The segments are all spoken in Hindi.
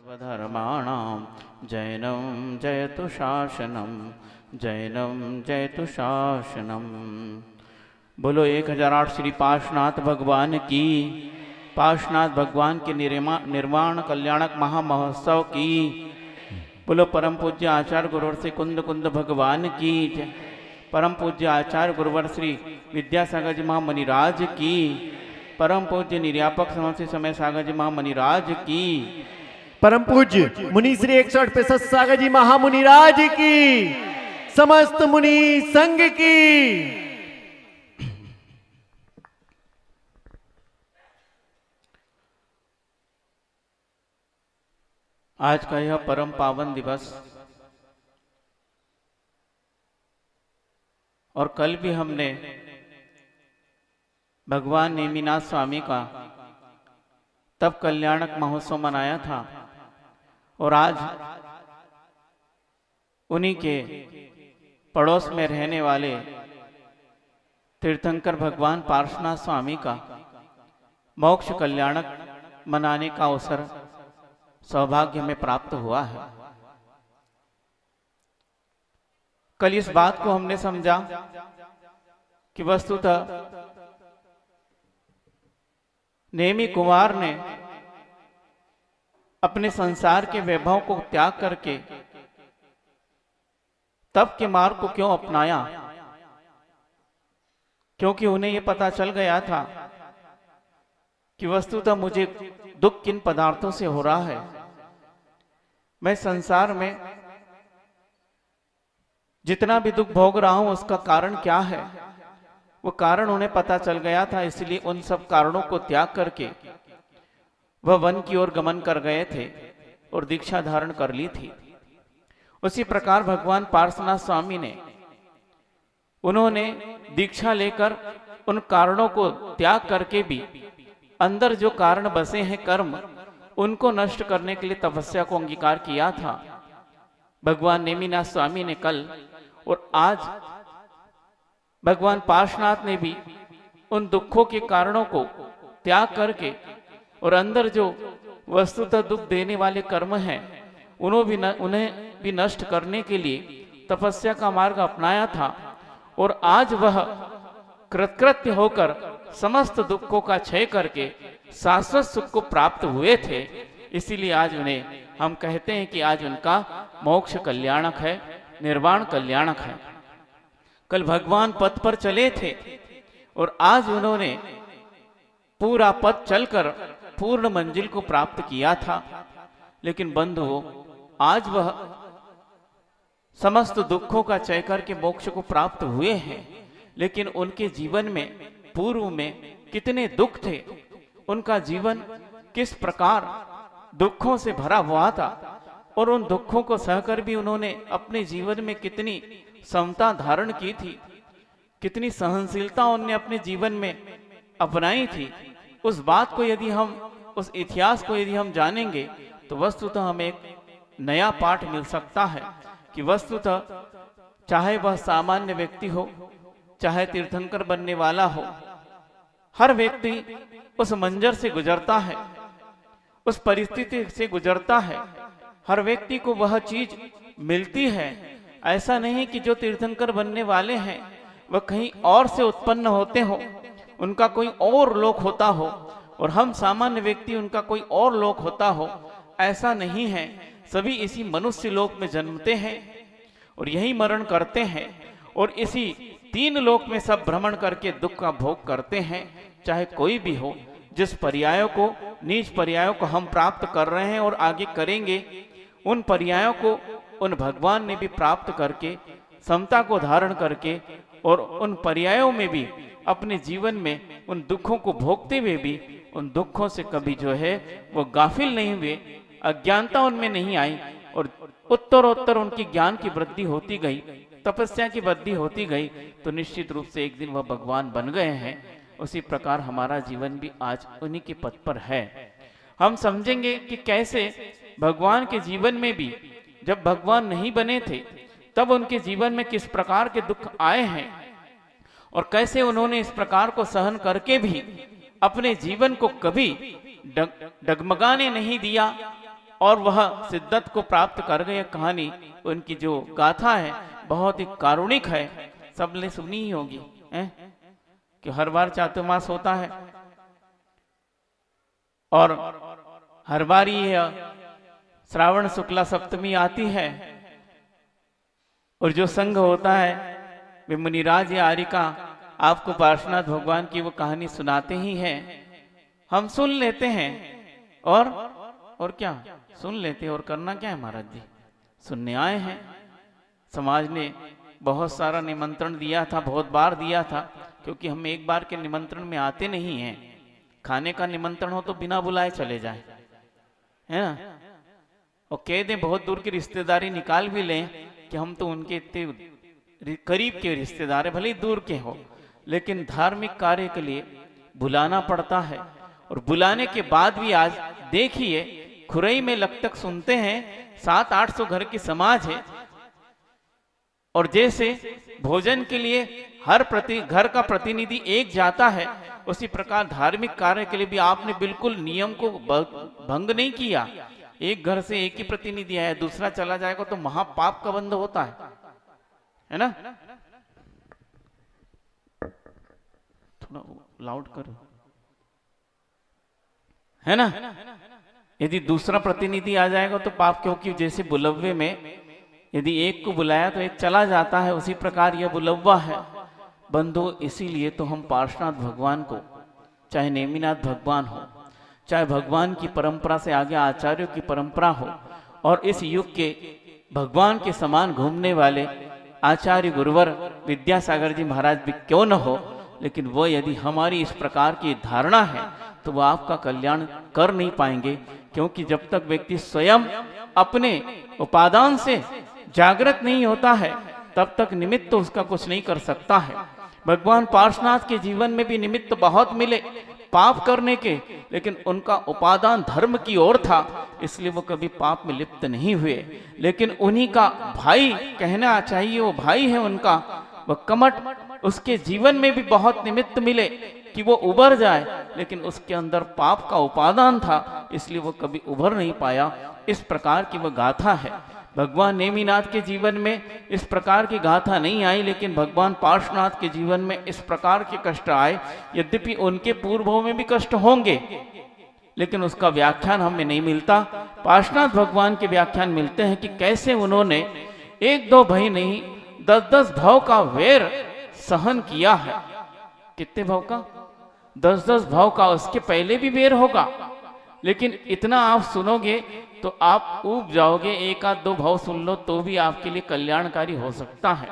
सर्वधर्माणां जैनं जयतु शासनं जैनं जयतु शासनम। बोलो 1008 श्री पार्श्वनाथ भगवान की, पार्श्वनाथ भगवान के निर्वाण कल्याणक महामहोत्सव की। बोलो परम पूज्य आचार्य गुरुवर श्री कुंद कुंद भगवान की, परम पूज्य आचार्य गुरुवर श्री विद्यासागर जी महामणिराज की, परम पूज्य निर्यापक समस्त समय सागर जी महामणिराज की, परम पूज्य मुनि श्री 168 सागर जी महामुनिराज की, समस्त मुनि संघ की। आज का यह परम पावन दिवस और कल भी हमने भगवान नेमिनाथ स्वामी का तब कल्याणक महोत्सव मनाया था और आज उन्हीं के पड़ोस में रहने वाले तीर्थंकर भगवान पार्श्वनाथ स्वामी का मोक्ष कल्याणक मनाने का अवसर सौभाग्य में प्राप्त हुआ है। कल इस बात को हमने समझा कि वस्तुतः नेमी कुमार ने अपने संसार के वैभव को त्याग करके तप के मार्ग को क्यों अपनाया, क्योंकि उन्हें यह पता चल गया था कि वस्तुतः मुझे दुख किन पदार्थों से हो रहा है। मैं संसार में जितना भी दुख भोग रहा हूं उसका कारण क्या है, वो कारण उन्हें पता चल गया था। इसलिए उन सब कारणों को त्याग करके वह वन की ओर गमन कर गए थे और दीक्षा धारण कर ली थी। उसी प्रकार भगवान पार्श्वनाथ स्वामी ने उन्होंने दीक्षा लेकर उन कारणों को त्याग करके भी अंदर जो कारण बसे हैं कर्म, उनको नष्ट करने के लिए तपस्या को अंगीकार किया था। भगवान नेमिनाथ स्वामी ने कल और आज भगवान पार्श्वनाथ ने भी उन दुखों के कारणों को त्याग करके और अंदर जो वस्तुतः दुख देने वाले कर्म हैं उन्हें भी नष्ट करने के लिए तपस्या का मार्ग अपनाया था। और आज वह कृतकृत्य होकर समस्त दुखों का क्षय करके शाश्वत सुख को प्राप्त हुए थे। इसीलिए आज उन्हें हम कहते हैं कि आज उनका मोक्ष कल्याणक है, निर्वाण कल्याणक है। कल भगवान पथ पर चले थे और आज उन्होंने पूरा पथ चलकर पूर्ण मंजिल को प्राप्त किया था। लेकिन बंधुओं, आज वह समस्त दुखों का क्षय करके मोक्ष को प्राप्त हुए हैं, लेकिन उनके जीवन में पूर्व में कितने दुख थे, उनका जीवन किस प्रकार दुखों से भरा हुआ था और उन दुखों को सहकर भी उन्होंने अपने जीवन में कितनी समता धारण की थी, कितनी सहनशीलता उन्होंने अपने जीवन में अपनाई थी। उस बात को यदि हम, उस इतिहास को यदि हम जानेंगे तो वस्तुतः हमें एक नया पाठ मिल सकता है कि वस्तुतः चाहे वह सामान्य व्यक्ति हो, चाहे तीर्थंकर बनने वाला हो, हर व्यक्ति उस मंजर से गुजरता है, उस परिस्थिति से गुजरता है। हर व्यक्ति को वह चीज मिलती है। ऐसा नहीं कि जो तीर्थंकर बनने वाले हैं वह कहीं और से उत्पन्न होते हो, उनका कोई और लोक होता हो और हम सामान्य व्यक्ति उनका कोई और लोक होता हो, ऐसा नहीं है। सभी इसी मनुष्य लोक में जन्मते हैं और यही मरण करते हैं और इसी तीन लोक में सब भ्रमण करके दुख का भोग करते हैं। चाहे कोई भी हो, जिस पर्यायों को, नीच पर्यायों को हम प्राप्त कर रहे हैं और आगे करेंगे, उन पर्यायों को उन भगवान ने भी प्राप्त करके समता को धारण करके और उन पर्यायों में भी अपने जीवन में उन दुखों को भोगते हुए भी उन दुखों से कभी जो है वो गाफिल नहीं हुए, अज्ञानता उनमें नहीं आई और उत्तरोत्तर उनकी ज्ञान की वृद्धि होती गई, तपस्या की वृद्धि होती गई, तो निश्चित रूप से एक दिन वह भगवान बन गए हैं। उसी प्रकार हमारा जीवन भी आज उन्हीं के पथ पर है। हम समझेंगे कि कैसे भगवान के जीवन में भी जब भगवान नहीं बने थे तब उनके जीवन में किस प्रकार के दुख आए हैं और कैसे उन्होंने इस प्रकार को सहन करके भी अपने जीवन को कभी डगमगाने नहीं दिया, और वह सिद्धत को प्राप्त कर गए। कहानी उनकी जो गाथा है बहुत ही कारुणिक है, सबने सुनी ही होगी कि हर बार चातुर्मास होता है और हर बार यह श्रावण शुक्ला सप्तमी आती है और जो संघ होता है वे मुनिराज या आर्यिका आपको पार्श्वनाथ भगवान की वो कहानी सुनाते ही हैं। हम सुन लेते हैं और क्या सुन लेते हैं और करना क्या है महाराज जी, सुनने आए हैं। समाज ने बहुत सारा निमंत्रण दिया था, बहुत बार दिया था, क्योंकि हम एक बार के निमंत्रण में आते नहीं हैं। खाने का निमंत्रण हो तो बिना बुलाए चले जाए, है ना, और कह दें बहुत दूर की रिश्तेदारी निकाल भी लें कि हम तो उनके इतने करीब के रिश्तेदार है, भले ही दूर के हो, लेकिन धार्मिक कार्य के लिए बुलाना पड़ता है। और बुलाने के बाद भी आज देखिए खुरई में लगतक सुनते हैं 700-800 घर की समाज है और जैसे भोजन के लिए हर घर का प्रतिनिधि एक जाता है, उसी प्रकार धार्मिक कार्य के लिए भी आपने बिल्कुल नियम को भंग नहीं किया। एक घर से एक ही प्रतिनिधि आया, दूसरा चला जाएगा तो महापाप का बंध होता है ना। थोड़ा लाउड करो, है ना। यदि दूसरा प्रतिनिधि आ जाएगा तो पाप, क्योंकि जैसे बुलव्वे में यदि एक को बुलाया तो एक चला जाता है, उसी प्रकार यह बुलव्वा है बंधु। इसीलिए तो हम पार्श्वनाथ भगवान को, चाहे नेमिनाथ भगवान हो, चाहे भगवान की परंपरा से आगे आचार्यों की परंपरा हो, और इस युग के भगवान के समान घूमने वाले आचार्य गुरुवर विद्यासागर जी महाराज भी क्यों न हो, लेकिन वो यदि हमारी इस प्रकार की धारणा है तो वो आपका कल्याण कर नहीं पाएंगे। क्योंकि जब तक व्यक्ति स्वयं अपने उपादान से जागृत नहीं होता है तब तक निमित्त तो उसका कुछ नहीं कर सकता है। भगवान पार्श्वनाथ के जीवन में भी निमित्त बहुत मिले पाप करने के, लेकिन उनका उपादान धर्म की ओर था, इसलिए वो कभी पाप में लिप्त नहीं हुए। लेकिन उन्हीं का भाई, कहना चाहिए वो भाई है उनका, वह कमठ, उसके जीवन में भी बहुत निमित्त मिले कि वो उभर जाए, लेकिन उसके अंदर पाप का उपादान था, इसलिए वो कभी उभर नहीं पाया। इस प्रकार की वह गाथा है। भगवान नेमिनाथ के जीवन में इस प्रकार की गाथा नहीं आई, लेकिन भगवान पार्श्वनाथ के जीवन में इस प्रकार के कष्ट आए। यद्यपि उनके पूर्वों में भी कष्ट होंगे, लेकिन उसका व्याख्यान हमें नहीं मिलता। पार्श्वनाथ भगवान के व्याख्यान मिलते हैं कि कैसे उन्होंने 1-2 भाई नहीं 10-10 भाव का वैर सहन किया है। कितने भाव का? 10-10 भाव का। उसके पहले भी वैर होगा, लेकिन इतना आप सुनोगे तो आप ऊब जाओगे। 1-2 भाव सुन लो तो भी आपके लिए कल्याणकारी हो सकता है।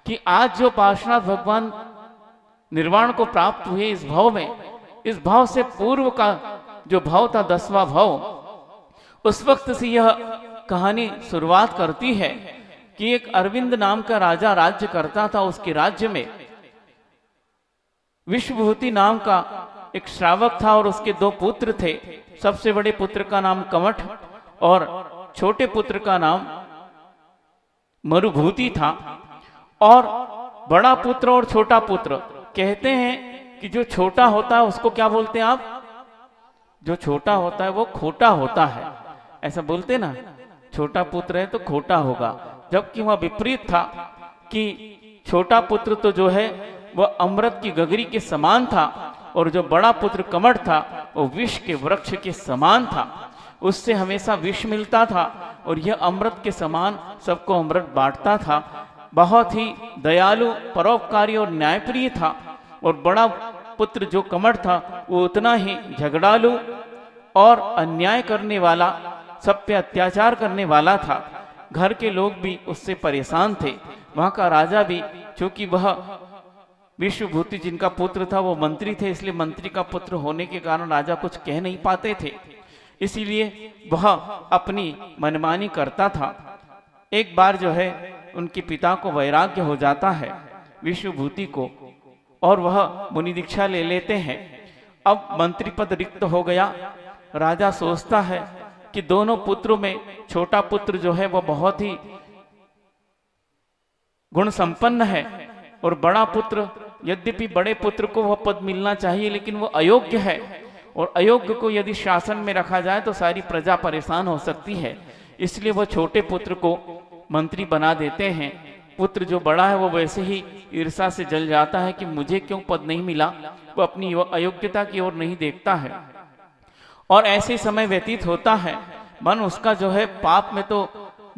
कि आज जो पार्श्वनाथ भगवान निर्वाण को प्राप्त हुए इस भाव में, इस भाव से पूर्व का जो भाव था 10वां भाव, उस वक्त से यह कहानी शुरुआत करती है कि एक अरविंद नाम का राजा राज्य करता था। उसके राज्य में विश्वभूति नाम का एक श्रावक था और उसके 2 पुत्र थे। सबसे बड़े पुत्र का नाम कमठ और छोटे पुत्र का नाम मरुभूति था। और बड़ा पुत्र और छोटा पुत्र, कहते हैं कि जो छोटा होता है उसको क्या बोलते हैं आप? जो छोटा होता है वो खोटा होता है, ऐसा बोलते ना। छोटा पुत्र है तो खोटा होगा, जबकि वह विपरीत था कि छोटा पुत्र तो जो है वह अमृत की गगरी के समान था, और जो बड़ा पुत्र कमठ था वो विष के वृक्ष के समान था। उससे हमेशा विष मिलता था और यह अमृत के समान सबको अमृत बांटता था। बहुत ही दयालु, परोपकारी और न्यायप्रिय था। और बड़ा पुत्र जो कमठ था वो उतना ही झगड़ालू और अन्याय करने वाला, सब पे अत्याचार करने वाला था। घर के लोग भी उससे परेशान थे। वहां का राजा भी, चूंकि वह विश्वभूति जिनका पुत्र था वो मंत्री थे, इसलिए मंत्री का पुत्र होने के कारण राजा कुछ कह नहीं पाते थे, इसीलिए वह अपनी मनमानी करता था। एक बार जो है उनके पिता को वैराग्य हो जाता है विश्वभूति को, और वह मुनि दीक्षा ले लेते हैं। अब मंत्री पद रिक्त हो गया। राजा सोचता है कि दोनों पुत्रों में छोटा पुत्र जो है वह बहुत ही गुण संपन्न है, और बड़ा पुत्र, यद्यपि बड़े पुत्र को वह पद मिलना चाहिए लेकिन वो अयोग्य है। और अयोग्य को यदि शासन में रखा जाए तो सारी प्रजा परेशान हो सकती है। इसलिए वह छोटे पुत्र को मंत्री बना देते हैं। पुत्र जो बड़ा है वो वैसे ही ईर्ष्या से जल जाता है कि मुझे क्यों पद नहीं मिला, वो अपनी अयोग्यता की ओर नहीं देखता है। और ऐसे समय व्यतीत होता है, मन उसका जो है पाप में तो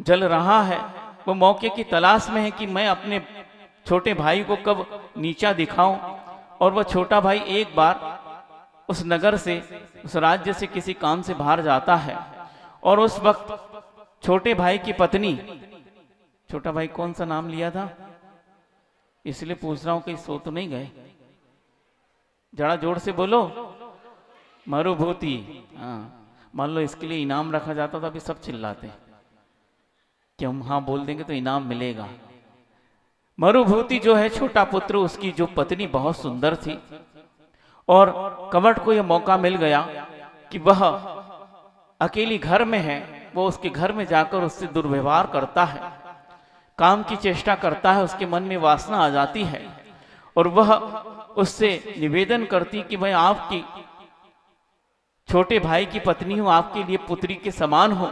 जल रहा है, वो मौके की तलाश में है कि मैं अपने छोटे भाई को कब नीचा दिखाऊं। और वह छोटा भाई एक बार उस नगर से, उस राज्य से किसी काम से बाहर जाता है और उस वक्त छोटे भाई की पत्नी, छोटा भाई कौन सा नाम लिया था इसलिए पूछ रहा हूं, कहीं सो तो नहीं गए, जरा जोर से बोलो। मरुभूति। हाँ, मान लो इसके लिए इनाम रखा जाता तो अभी सब चिल्लाते कि हम हाँ बोल देंगे तो इनाम मिलेगा। मरुभूति जो है छोटा पुत्र, उसकी जो पत्नी बहुत सुंदर थी और कमट को यह मौका मिल गया कि वह अकेली घर में है, वो उसके घर में जाकर उससे दुर्व्यवहार करता है, काम की चेष्टा करता है, उसके मन में वासना आ जाती है और वह उससे निवेदन करती कि मैं आपकी छोटे भाई की पत्नी हूं, आपके लिए पुत्री के समान हूं,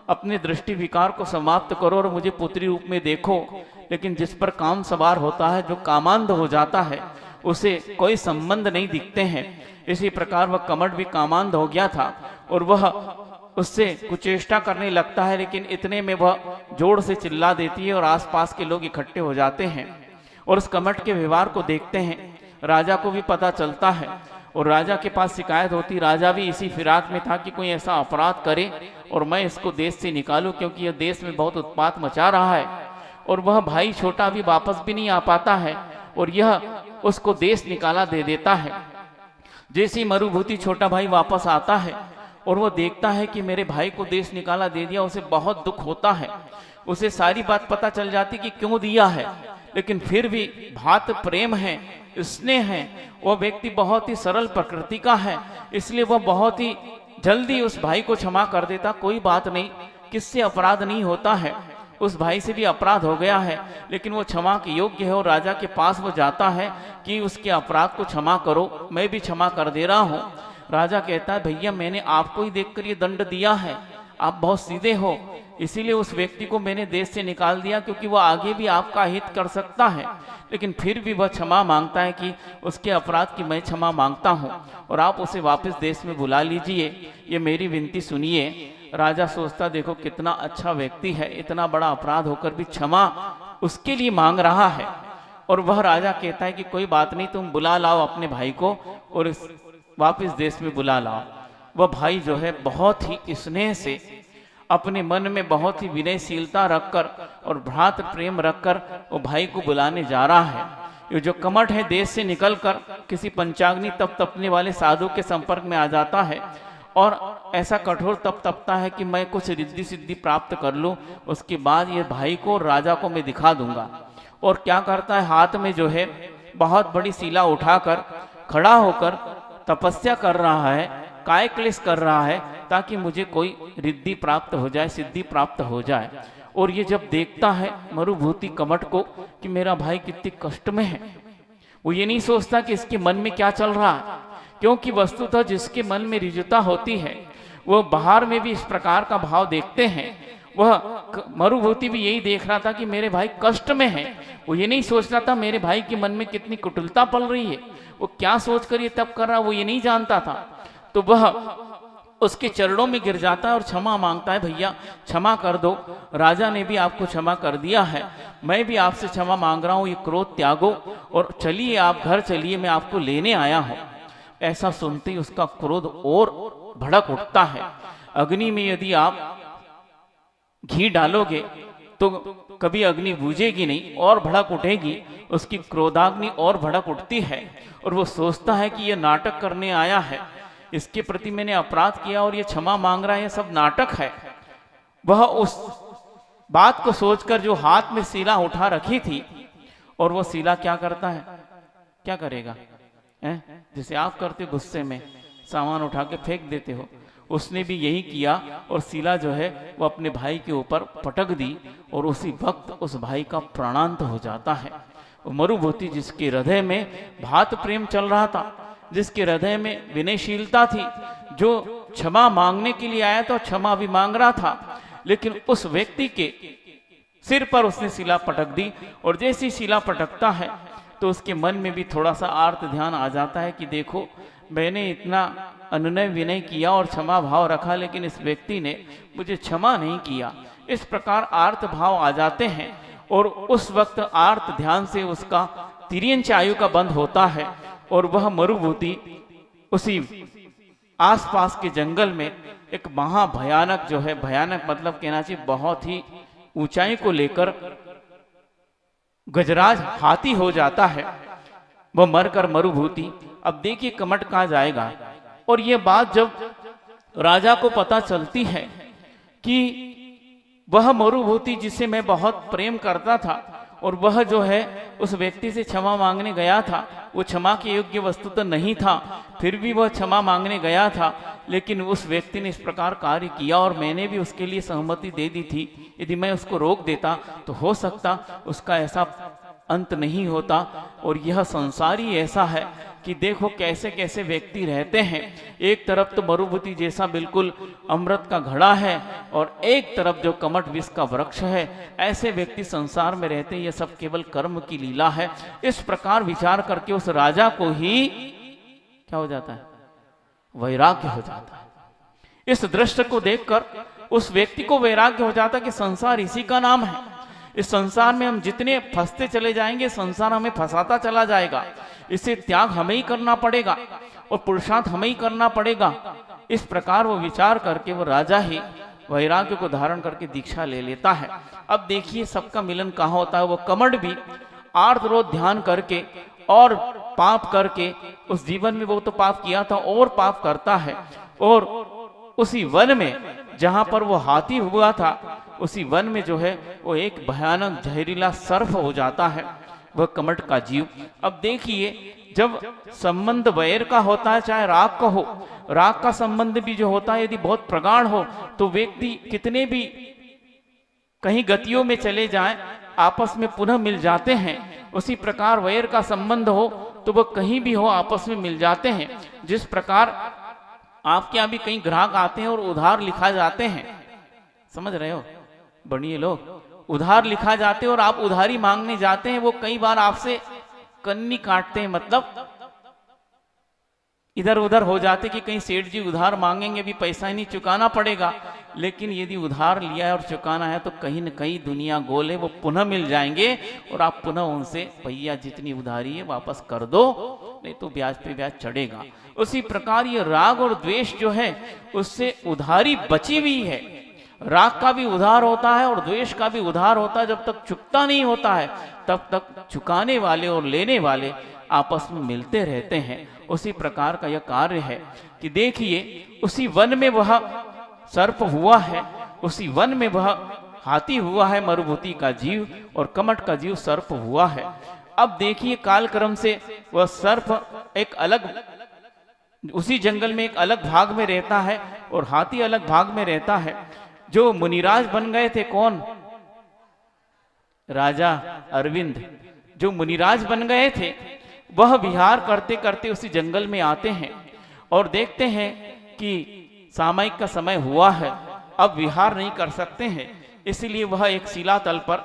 अपने दृष्टि विकार को समाप्त करो और मुझे पुत्री रूप में देखो। लेकिन जिस पर काम सवार होता है, जो कामांध हो जाता है, उसे कोई संबंध नहीं दिखते हैं। इसी प्रकार वह कमट भी कामांध हो गया था और वह उससे कुचेष्टा करने लगता है, लेकिन इतने में वह जोर से चिल्ला देती है और आसपास के लोग इकट्ठे हो जाते हैं और उस कमट के व्यवहार को देखते हैं। राजा को भी पता चलता है और राजा के पास शिकायत होती। राजा भी इसी फिराक में था कि कोई ऐसा अपराध करे और मैं इसको देश से निकालूं, क्योंकि यह देश में बहुत उत्पात मचा रहा है। और वह भाई छोटा अभी वापस भी नहीं आ पाता है और यह उसको देश निकाला दे देता है। जैसी मरुभूति छोटा भाई वापस आता है और वो देखता है कि मेरे भाई को देश निकाला दे दिया, उसे बहुत दुख होता है। उसे सारी बात पता चल जाती कि क्यों दिया है, लेकिन फिर भी भात प्रेम है, स्नेह है, वह व्यक्ति बहुत ही सरल प्रकृति का है, इसलिए वह बहुत ही जल्दी उस भाई को क्षमा कर देता। कोई बात नहीं, किससे अपराध नहीं होता है, उस भाई से भी अपराध हो गया है, लेकिन वो क्षमा के योग्य है। और राजा के पास वो जाता है कि उसके अपराध को क्षमा करो, मैं भी क्षमा कर दे रहा हूँ। राजा कहता है भैया मैंने आपको ही देखकर ये दंड दिया है, आप बहुत सीधे हो, इसीलिए उस व्यक्ति को मैंने देश से निकाल दिया, क्योंकि वह आगे भी आपका हित कर सकता है। लेकिन फिर भी वह क्षमा मांगता है कि उसके अपराध की मैं क्षमा मांगता हूँ और आप उसे वापस देश में बुला लीजिए, ये मेरी विनती सुनिए। राजा सोचता देखो कितना अच्छा व्यक्ति है, इतना बड़ा अपराध होकर भी क्षमा उसके लिए मांग रहा है। और वह राजा कहता है कि कोई बात नहीं, तुम बुला लाओ अपने भाई को और वापस देश में बुला लाओ। वह भाई जो है बहुत ही स्नेह से, अपने मन में बहुत ही विनयशीलता रखकर और भ्रात प्रेम रखकर वो भाई को बुलाने जा रहा है। ये जो कमट है देश से निकलकर किसी पंचाग्नि तप तपने वाले साधु के संपर्क में आ जाता है और ऐसा कठोर तप तपता है कि मैं कुछ रिद्धि सिद्धि प्राप्त कर लूं, उसके बाद ये भाई को राजा को मैं दिखा दूंगा। और क्या करता है, हाथ में जो है बहुत बड़ी शिला उठाकर खड़ा होकर तपस्या कर रहा है, काय क्लेश कर रहा है, ताकि मुझे कोई रिद्धि प्राप्त हो जाए, सिद्धि प्राप्त हो जाए। और ये जब देखता है मरुभूति कमट को कि मेरा भाई कितने कष्ट में है, वो ये नहीं सोचता कि इसके मन में क्या चल रहा है, क्योंकि वस्तुतः जिसके मन में रिजुता होती है वह बाहर में भी इस प्रकार का भाव देखते हैं। वह मरुभूति भी यही देख रहा था कि मेरे भाई कष्ट में है, वो ये नहीं सोच रहा था मेरे भाई के मन में कितनी कुटिलता पल रही है, वो क्या सोचकर ये तप कर रहा, वो ये नहीं जानता था। तो वह उसके चरणों में गिर जाता है और क्षमा मांगता है, भैया क्षमा कर दो, राजा ने भी आपको क्षमा कर दिया है, मैं भी आपसे क्षमा मांग रहा हूँ, ये क्रोध त्यागो और चलिए आप घर चलिए, मैं आपको लेने आया हूँ। ऐसा सुनते ही उसका क्रोध और भड़क उठता है। अग्नि में यदि आप घी डालोगे तो कभी अग्नि बुझेगी नहीं और भड़क उठेगी, उसकी क्रोधाग्नि और भड़क उठती है और वो सोचता है कि ये नाटक करने आया है, इसके प्रति मैंने अपराध किया और ये क्षमा मांग रहा है, ये सब नाटक है। वह उस बात को सोचकर जो हाथ में शिला उठा रखी थी, और वो शिला क्या करता है, क्या करेगा, जैसे आप करते हो गुस्से में सामान उठा के फेंक देते हो, उसने भी यही किया और शिला जो है वो अपने भाई के ऊपर पटक दी और उसी वक्त उस भाई का प्राणांत हो जाता है। मरुभूति जिसके हृदय में भात प्रेम चल रहा था, जिसके हृदय में विनयशीलता थी, जो क्षमा मांगने के लिए आया था, क्षमा भी मांग रहा था, लेकिन उस व्यक्ति के सिर पर उसने शिला पटक दी। और जैसी शिला पटकता है तो उसके मन में भी थोड़ा सा आर्त ध्यान आ जाता है कि देखो, मैंने इतना अनुनय विनय किया और क्षमा भाव रखा, लेकिन इस व्यक्ति ने मुझे क्षमा नहीं किया। इस प्रकार आर्त भाव आ जाते हैं और उस वक्त आर्त ध्यान से उसका तिर्यंच आयु का बंध होता है और वह मरुभूति उसी आसपास के जंगल में एक महाभयानक, जो है भयानक मतलब कहना चाहिए बहुत ही ऊंचाई को लेकर गजराज हाथी हो जाता है, वह मरकर मरुभूति। अब देखिए कमट कहाँ जाएगा। और ये बात जब राजा को पता चलती है कि वह मरुभूति जिसे मैं बहुत प्रेम करता था और वह जो है उस व्यक्ति से क्षमा मांगने गया था, वो क्षमा के योग्य वस्तु तो नहीं था, फिर भी वह क्षमा मांगने गया था, लेकिन उस व्यक्ति ने इस प्रकार कार्य किया और मैंने भी उसके लिए सहमति दे दी थी। यदि मैं उसको रोक देता तो हो सकता उसका ऐसा अंत नहीं होता। और यह संसार ही ऐसा है कि देखो कैसे कैसे व्यक्ति रहते हैं। एक तरफ तो मरुभूति जैसा बिल्कुल अमृत का घड़ा है और एक तरफ जो कमट विष का वृक्ष है। ऐसे व्यक्ति संसार में रहते हैं, यह सब केवल कर्म की लीला है। इस प्रकार विचार करके उस राजा को ही क्या हो जाता है, वैराग्य हो जाता है। इस दृश्य को देखकर उस व्यक्ति को वैराग्य हो जाता कि संसार इसी का नाम है। इस संसार में हम जितने फंसते चले जाएंगे, संसार हमें फंसाता चला जाएगा। इसे त्याग हमें ही करना पड़ेगा और पुरुषार्थ हमें ही करना पड़ेगा। इस प्रकार वो विचार करके वो राजा ही वैराग्य को धारण करके दीक्षा ले लेता है। अब देखिए सबका मिलन कहाँ होता है। वो कमट भी आर्तरोध ध्यान करके और पाप करके, उस जीवन में वो तो पाप किया था और पाप करता है, और उसी वन में जहां पर वो हाथी हुआ था, उसी वन में जो है वो एक भयानक जहरीला सर्प हो जाता है, वह कमट का जीव। अब देखिए जब संबंध वैर का होता है, चाहे राग का हो, राग का संबंध भी जो होता है यदि बहुत प्रगाढ़ हो तो व्यक्ति कितने भी कहीं गतियों में चले जाएं आपस में पुनः मिल जाते हैं। उसी प्रकार वैर का संबंध हो तो वह कहीं भी हो आपस में मिल जाते हैं। जिस प्रकार आपके यहाँ भी कई ग्राहक आते हैं और उधार लिखा जाते हैं, समझ रहे हो बढ़िया लोग, उधार लिखा जाते हैं और आप उधारी मांगने जाते हैं, वो कई बार आपसे कन्नी काटते हैं, मतलब इधर उधर हो जाते कि कहीं सेठ जी उधार मांगेंगे भी पैसा ही नहीं चुकाना पड़ेगा। लेकिन यदि उधार लिया है और चुकाना है तो कहीं न कहीं दुनिया गोल है, वो पुनः मिल जाएंगे और आप पुनः उनसे भैया जितनी उधारी है वापस कर दो, नहीं तो ब्याज पे ब्याज चढ़ेगा। उसी प्रकार ये राग और द्वेष जो है उससे उधारी बची हुई है। राग का भी उधार होता है और द्वेष का भी उधार होता है। जब तक चुकता नहीं होता है तब तक चुकाने वाले और लेने वाले आपस में मिलते रहते हैं। उसी प्रकार का यह कार्य है कि देखिए उसी वन में वह सर्प हुआ है, उसी वन में वह हाथी हुआ है, मरुभूति का जीव, और कमट का जीव सर्प हुआ है। अब देखिए कालक्रम से वह सर्प एक अलग उसी जंगल में एक अलग भाग में रहता है और हाथी अलग भाग में रहता है। जो मुनिराज बन गए थे, कौन? राजा अरविंद जो मुनिराज बन गए थे, वह विहार करते करते उसी जंगल में आते हैं और देखते हैं कि सामयिक का समय हुआ है, अब विहार नहीं कर सकते हैं, इसलिए वह एक शिलातल पर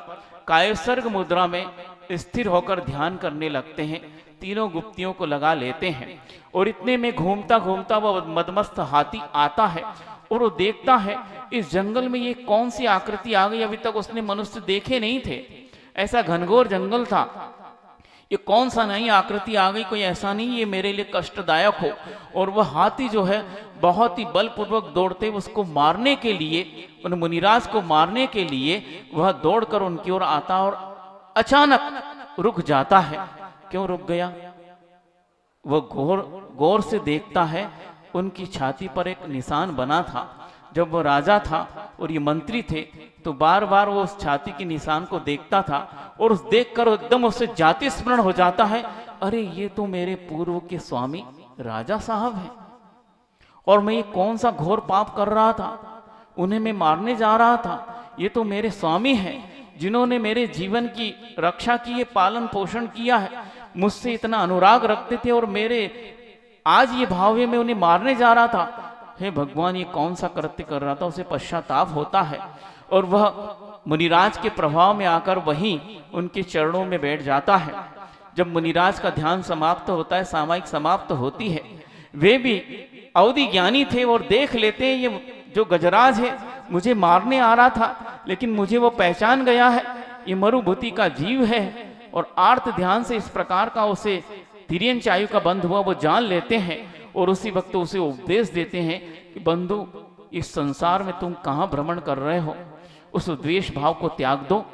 कायसर्ग मुद्रा में स्थिर होकर ध्यान करने लगते हैं। तीनों गुप्तियों को लगा लेते हैं और इतने में घूमता घूमता वह मदमस्त हाथी आता है और वो देखता है इस जंगल में ये कौन सी आकृति आ गई, अभी तक उसने मनुष्य देखे नहीं थे, ऐसा घनघोर जंगल था, ये कौन सा नई आकृति आ गई, कोई ऐसा नहीं ये मेरे लिए कष्टदायक हो। और वह हाथी जो है बहुत ही बलपूर्वक दौड़ते उसको मारने के लिए, उन मुनिराज को मारने के लिए वह दौड़कर उनकी ओर आता और अचानक रुक जाता है। क्यों रुक गया? वह गौर से देखता है उनकी छाती पर एक निशान बना था। जब वो राजा था और ये मंत्री थे तो बार बार वो उस छाती के निशान को देखता था और उस देखकर एकदम उससे जाति स्मरण हो जाता है, अरे ये तो मेरे पूर्व के स्वामी राजा साहब हैं और मैं ये कौन सा घोर पाप कर रहा था, उन्हें मैं मारने जा रहा था। ये तो मेरे स्वामी हैं जिन्होंने मेरे जीवन की रक्षा की, पालन पोषण किया है, मुझसे इतना अनुराग रखते थे और मेरे आज ये भाव है मैं उन्हें मारने जा रहा था, हे भगवान ये कौन सा कृत्य कर रहा था, उसे पश्चाताप होता है और वह मुनिराज के प्रभाव में आकर वहीं उनके चरणों में बैठ जाता है। जब मुनिराज का ध्यान समाप्त होता है, सामायिक समाप्त होती है, वे भी अवधि ज्ञानी थे और देख लेते हैं ये जो गजराज है मुझे मारने आ रहा था, लेकिन मुझे वो पहचान गया है, ये मरुभूति का जीव है। और आर्त ध्यान से इस प्रकार का उसे तिर्यंच आयु का बंध हुआ वो जान लेते हैं और उसी वक्त उसे उपदेश देते हैं कि बंधु इस संसार में तुम कहाँ भ्रमण कर रहे हो, उस द्वेष भाव को त्याग दो।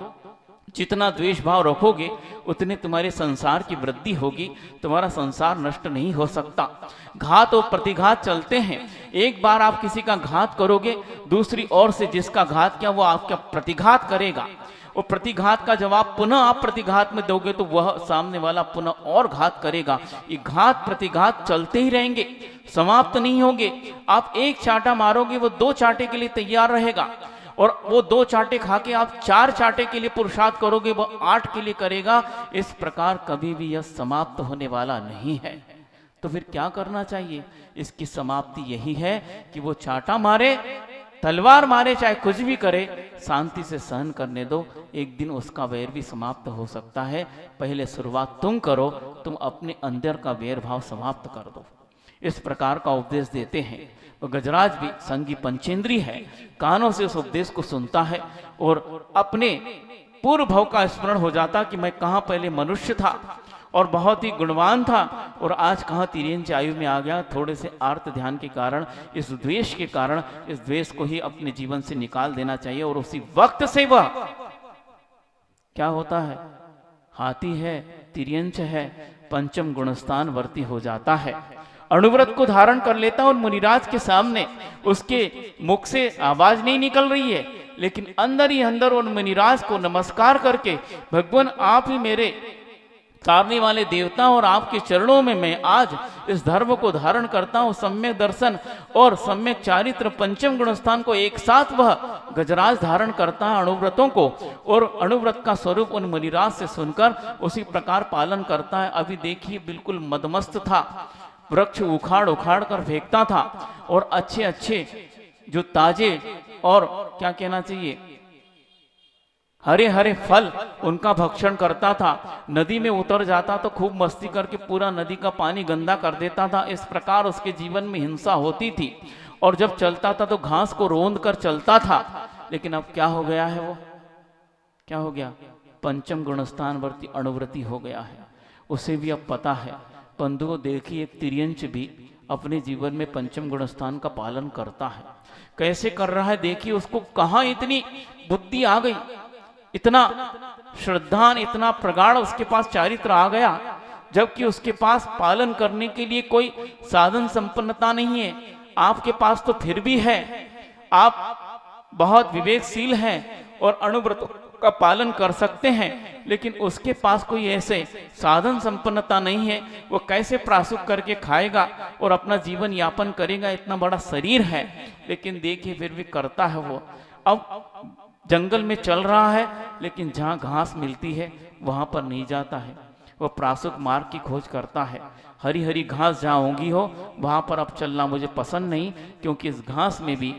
जितना द्वेष भाव रखोगे उतने तुम्हारे संसार की वृद्धि होगी, तुम्हारा संसार नष्ट नहीं हो सकता। घात और प्रतिघात चलते हैं, एक बार आप किसी का घात करोगे, दूसरी ओर से जिसका घात किया वो आपका प्रतिघात करेगा, वो प्रतिघात का जवाब पुनः आप प्रतिघात में दोगे तो वह सामने वाला पुनः और घात करेगा। ये घात प्रतिघात चलते ही रहेंगे, समाप्त नहीं होंगे। आप एक चांटा मारोगे वो दो चांटे के लिए तैयार रहेगा, और वो दो चांटे खा के आप चार चांटे के लिए पुरुषार्थ करोगे, वो 8 के लिए करेगा। इस प्रकार कभी भी यह समाप्त होने वाला नहीं है। तो फिर क्या करना चाहिए? इसकी समाप्ति यही है कि वो चांटा मारे, तलवार मारे, चाहे कुछ भी करे, शांति से सहन करने दो। एक दिन उसका वैर भी समाप्त हो सकता है। पहले शुरुआत तुम करो, तुम अपने अंदर का वैर भाव समाप्त कर दो। इस प्रकार का उपदेश देते हैं। तो गजराज भी संगी पंचेंद्री है, कानों से उस उपदेश को सुनता है और अपने पूर्व भाव का स्मरण हो जाता कि मैं कहाँ पहले मनुष्य था और बहुत ही गुणवान था और आज कहाँ तिर्यंच आयु में आ गया। थोड़े से आर्त ध्यान के कारण, इस द्वेष के कारण, इस द्वेष को ही अपने जीवन से निकाल देना चाहिए। और उसी वक्त से वह क्या होता है, हाथी है, तिर्यंच है, पंचम गुणस्थान वर्ती हो जाता है। अणुव्रत को धारण कर लेता और मुनिराज के सामने उसके मुख से आवाज नहीं निकल रही है, लेकिन अंदर ही अंदर उन मुनिराज को नमस्कार करके, भगवान आप ही मेरे तारने वाले देवता और आपके चरणों में मैं आज इस धर्म को धारण करता हूँ। सम्यक दर्शन और सम्यक चारित्र पंचम गुणस्थान को एक साथ वह गजराज धारण करता है अणुव्रतों को, और अणुव्रत का स्वरूप उन मुनिराज से सुनकर उसी प्रकार पालन करता है। अभी देखिए बिल्कुल मदमस्त था, वृक्ष उखाड़ उखाड़ कर फेंकता था और अच्छे अच्छे जो ताजे और क्या कहना चाहिए हरे हरे फल उनका भक्षण करता था। नदी में उतर जाता तो खूब मस्ती करके पूरा नदी का पानी गंदा कर देता था। इस प्रकार उसके जीवन में हिंसा होती थी और जब चलता था तो घास को रोंद कर चलता था। लेकिन अब क्या हो गया है, वो क्या हो गया, पंचम गुणस्थान वर्ती अणुव्रती हो गया है। उसे भी अब पता है। बंधुओं देखिए, एक तिर्यंच भी अपने जीवन में पंचम गुणस्थान का पालन करता है। कैसे कर रहा है देखिए, उसको कहाँ इतनी बुद्धि आ गई, इतना श्रद्धान, इतना प्रगाढ़ उसके पास चारित्र आ गया, जबकि उसके पास पालन करने के लिए कोई साधन संपन्नता नहीं है। आपके पास तो फिर भी है, आप बहुत विवेकशील हैं और अणुव्रत का पालन कर सकते हैं, लेकिन उसके पास कोई ऐसे साधन संपन्नता नहीं है। वो कैसे प्रासुक करके खाएगा और अपना जीवन यापन करेगा? इतना बड़ा शरीर है, लेकिन देखिए फिर भी करता है। वो अब जंगल में चल रहा है, लेकिन जहाँ घास मिलती है वहां पर नहीं जाता है। वह प्रासुक मार्ग की खोज करता है। हरी हरी घास जहाँ होंगी हो वहां पर अब चलना मुझे पसंद नहीं, क्योंकि इस घास में भी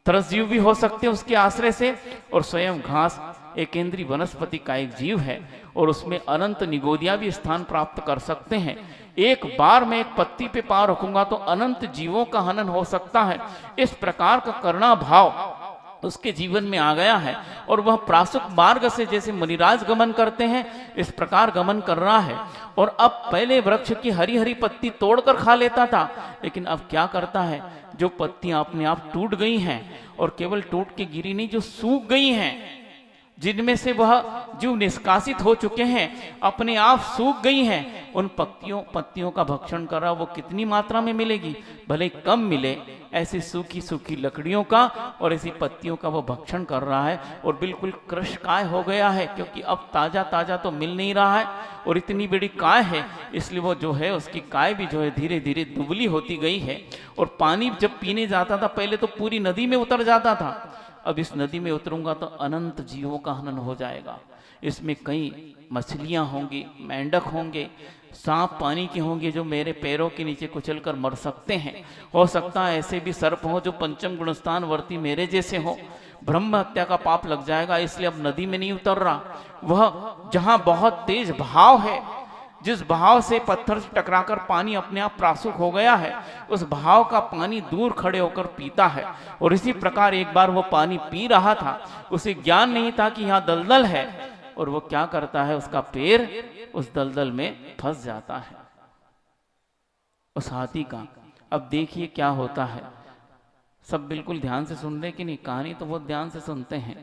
तरसजीव भी हो सकते हैं उसके आश्रय से, और स्वयं घास एक केंद्रीय वनस्पति का एक जीव है और उसमें अनंत निगोदिया भी स्थान प्राप्त कर सकते हैं। एक बार मैं एक पत्ती पे पांव रखूंगा तो अनंत जीवों का हनन हो सकता है। इस प्रकार का करुणा भाव उसके जीवन में आ गया है और वह प्रासुक मार्ग से जैसे मुनिराज गमन करते हैं इस प्रकार गमन कर रहा है। और अब पहले वृक्ष की हरी हरी पत्ती तोड़कर खा लेता था, लेकिन अब क्या करता है, जो पत्तियां अपने आप टूट गई हैं और केवल टूट के गिरी नहीं, जो सूख गई हैं, जिनमें से वह जीव निष्कासित हो चुके हैं, अपने आप सूख गई हैं, उन पत्तियों का भक्षण कर रहा। वो कितनी मात्रा में मिलेगी, भले कम मिले, ऐसी सूखी सूखी लकड़ियों का और ऐसी पत्तियों का वो भक्षण कर रहा है और बिल्कुल कृशकाय हो गया है, क्योंकि अब ताजा ताजा तो मिल नहीं रहा है और इतनी बड़ी काय है, इसलिए वो जो है उसकी काय भी जो है धीरे धीरे दुबली होती गई है। और पानी जब पीने जाता था पहले तो पूरी नदी में उतर जाता था, अब इस नदी में उतरूंगा तो अनंत जीवों का हनन हो जाएगा। इसमें कई मछलियां होंगी, मेंढक होंगे, सांप पानी के होंगे जो मेरे पैरों के नीचे कुचलकर मर सकते हैं। हो सकता है ऐसे भी सर्प हो जो पंचम गुणस्थान वर्ती मेरे जैसे हो। ब्रह्म हत्या का पाप लग जाएगा, इसलिए अब नदी में नहीं उतर रहा। वह जहां बहुत तेज बहाव है, जिस बहाव से पत्थर से टकराकर पानी अपने आप प्रासुक हो गया है, उस बहाव का पानी दूर खड़े होकर पीता है। और इसी प्रकार एक बार वो पानी पी रहा था, उसे ज्ञान नहीं था कि यहाँ दलदल है, और वो क्या करता है, उसका पैर उस दलदल में फंस जाता है, उस हाथी का। अब देखिए क्या होता है। सब बिल्कुल ध्यान से सुन रहे कि नहीं? कहानी तो बहुत ध्यान से सुनते हैं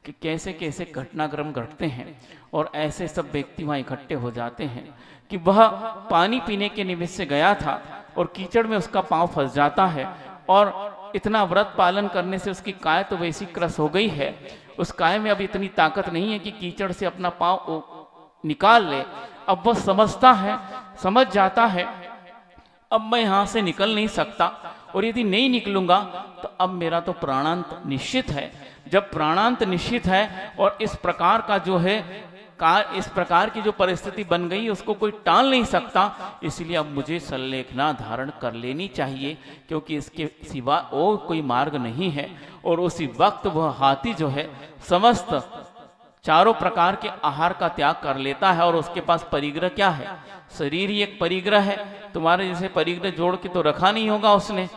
कि कैसे कैसे घटनाक्रम घटते हैं। और ऐसे सब व्यक्ति वहां इकट्ठे हो जाते हैं कि वह पानी पीने के निमित्त से गया था और कीचड़ में उसका पांव फंस जाता है। और इतना व्रत पालन करने से उसकी काय तो वैसी क्रस हो गई है, उस काय में अब इतनी ताकत नहीं है कि कीचड़ से अपना पांव निकाल ले। अब वह समझता है, समझ जाता है, अब मैं यहां से निकल नहीं सकता, और यदि नहीं निकलूंगा तो अब मेरा तो प्राणांत निश्चित है। जब प्राणांत निश्चित है और इस प्रकार का जो है इस प्रकार की जो परिस्थिति बन गई उसको कोई टाल नहीं सकता, इसलिए अब मुझे संलेखना धारण कर लेनी चाहिए, क्योंकि इसके सिवा और कोई मार्ग नहीं है। और उसी वक्त वह हाथी जो है समस्त चारों प्रकार के आहार का त्याग कर लेता है। और उसके पास परिग्रह क्या है? शरीर ही एक परिग्रह है। तुम्हारे जैसे परिग्रह जोड़ के तो रखा नहीं होगा उसने,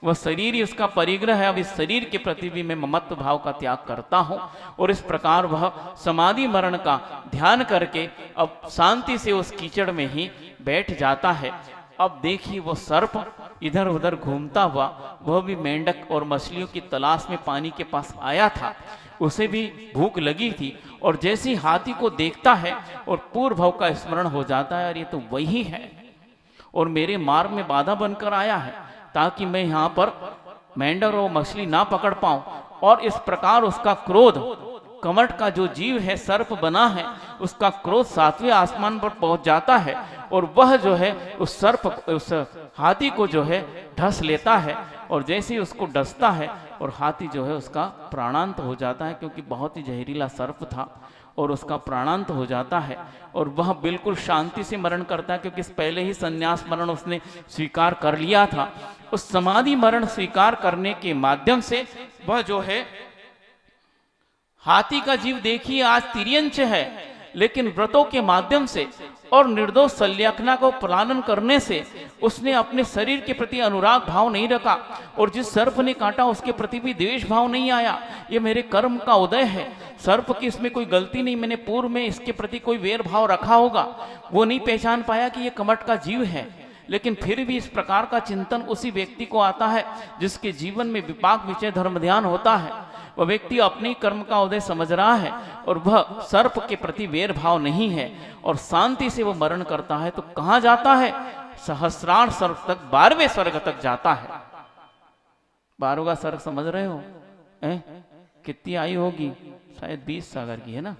वह शरीर ही उसका परिग्रह है। अब इस शरीर के प्रति भी मैं ममत्व भाव का त्याग करता हूं। और इस प्रकार वह समाधि मरण का ध्यान करके अब शांति से उस कीचड़ में ही बैठ जाता है। अब देखिए वो सर्प इधर उधर घूमता हुआ, वह भी मेंढक और मछलियों की तलाश में पानी के पास आया था। उसे भी भूख लगी थी, और जैसे ही हाथी को देखता है और पूर्व भाव का स्मरण हो जाता है, और ये तो वही है और मेरे मार्ग में बाधा बनकर आया है ताकि मैं यहाँ पर मेंढक और मछली ना पकड़ पाऊं। और इस प्रकार उसका क्रोध, कमट का जो जीव है, सर्प बना है, उसका क्रोध 7वें आसमान पर पहुंच जाता है, और वह जो है उस सर्प, उस हाथी को जो है ढस लेता है। और जैसे ही उसको डसता है और हाथी जो है उसका प्राणांत हो जाता है, क्योंकि बहुत ही जहरीला सर्प था, और उसका प्राणांत हो जाता है। और वह बिल्कुल शांति से मरण करता है, क्योंकि पहले ही संन्यास मरण उसने स्वीकार कर लिया था। उस समाधि मरण स्वीकार करने के माध्यम से वह जो है हाथी का जीव देखिए आज तिर्यंच है, लेकिन व्रतों के माध्यम से और निर्दोष संलेखना को पालन करने से उसने अपने शरीर के प्रति अनुराग भाव नहीं रखा, और जिस सर्प ने काटा उसके प्रति भी द्वेष भाव नहीं आया। ये मेरे कर्म का उदय है, सर्प की इसमें कोई गलती नहीं, मैंने पूर्व में इसके प्रति कोई वेर भाव रखा होगा, वो नहीं पहचान पाया कि ये कमट का जीव है। लेकिन फिर भी इस प्रकार का चिंतन उसी व्यक्ति को आता है जिसके जीवन में विपाक विचय धर्म ध्यान होता है। वह व्यक्ति अपने कर्म का उदय समझ रहा है, और वह सर्प के प्रति वेर भाव नहीं है, और शांति से वह मरण करता है। तो कहां जाता है? सहस्रार स्वर्ग तक, 12वें स्वर्ग तक जाता है। 12वां स्वर्ग समझ रहे हो? कितनी आयु होगी? शायद 20 सागर की है ना?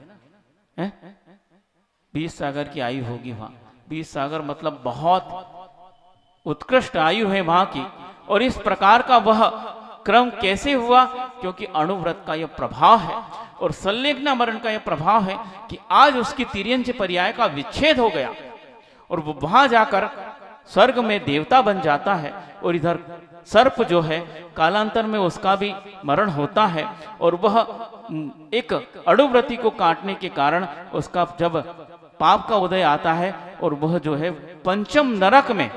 20 सागर की आयु होगी वहां। 20 सागर मतलब बहुत उत्कृष्ट आयु है वहां की। और इस प्रकार का वह क्रम कैसे हुआ? क्योंकि अणुव्रत का यह प्रभाव है और संलेखना मरण का यह प्रभाव है कि आज उसकी तिर्यंच पर्याय का विच्छेद हो गया, और वो वहां जाकर स्वर्ग में देवता बन जाता है। और इधर सर्प जो है कालांतर में उसका भी मरण होता है, और वह एक अणुव्रति को काटने के कारण उसका जब पाप का उदय आता है, और वह जो है पंचम नरक में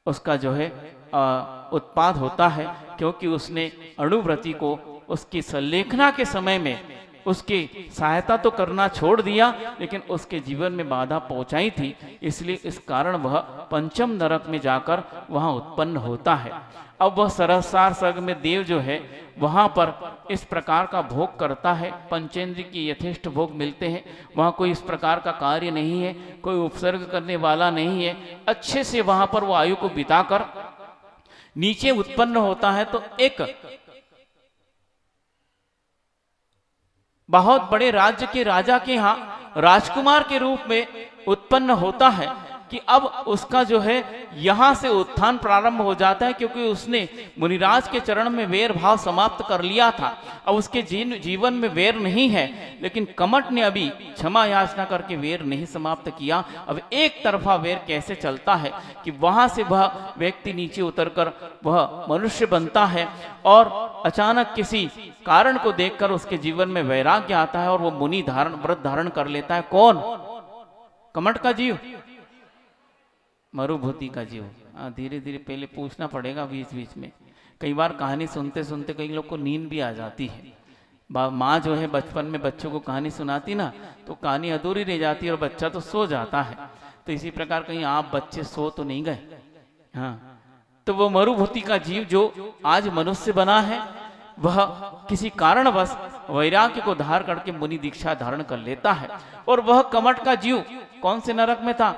उसका जो है उत्पाद होता है, क्योंकि उसने अणुव्रति को उसकी संलेखना के समय में उसकी सहायता तो करना छोड़ दिया, लेकिन उसके जीवन में बाधा पहुंचाई थी। इसलिए इस कारण वह पंचम नरक में जाकर वहां उत्पन्न होता है। अब वह सहस्रार स्वर्ग में देव जो है वहां पर इस प्रकार का भोग करता है, पंचेंद्र की यथेष्ट भोग मिलते हैं। वहां कोई इस प्रकार का कार्य नहीं है, कोई उपसर्ग करने वाला नहीं है। अच्छे से वहां पर वो आयु को बिताकर नीचे उत्पन्न होता है। तो एक बहुत बड़े राज्य के राजा के यहाँ राजकुमार के रूप में उत्पन्न होता है। कि अब उसका जो है यहां से उत्थान प्रारंभ हो जाता है, क्योंकि उसने मुनिराज के चरण में वैर भाव समाप्त कर लिया था। अब उसके जीवन में वैर नहीं है, लेकिन कमट ने अभी क्षमा याचना करके वैर नहीं समाप्त किया। अब एक तरफा वैर कैसे चलता है कि वहां से वह व्यक्ति नीचे उतरकर वह मनुष्य बनता है और अचानक किसी कारण को देखकर उसके जीवन में वैराग्य आता है और वो मुनि व्रत धारण कर लेता है। कौन? कमट का जीव, मरुभूति का जीव। धीरे धीरे पहले पूछना पड़ेगा बीच बीच में। कई बार कहानी सुनते सुनते कई लोग को नींद भी आ जाती है। माँ जो है बचपन में बच्चों को कहानी सुनाती ना, तो कहानी अधूरी रह जाती है और बच्चा तो सो जाता है। तो इसी प्रकार कहीं आप बच्चे सो तो नहीं गए? हाँ, तो वो मरुभूति का जीव जो आज मनुष्य बना है, वह किसी कारणवश वैराग्य को धार करके मुनि दीक्षा धारण कर लेता है। और वह कमट का जीव कौन से नरक में था?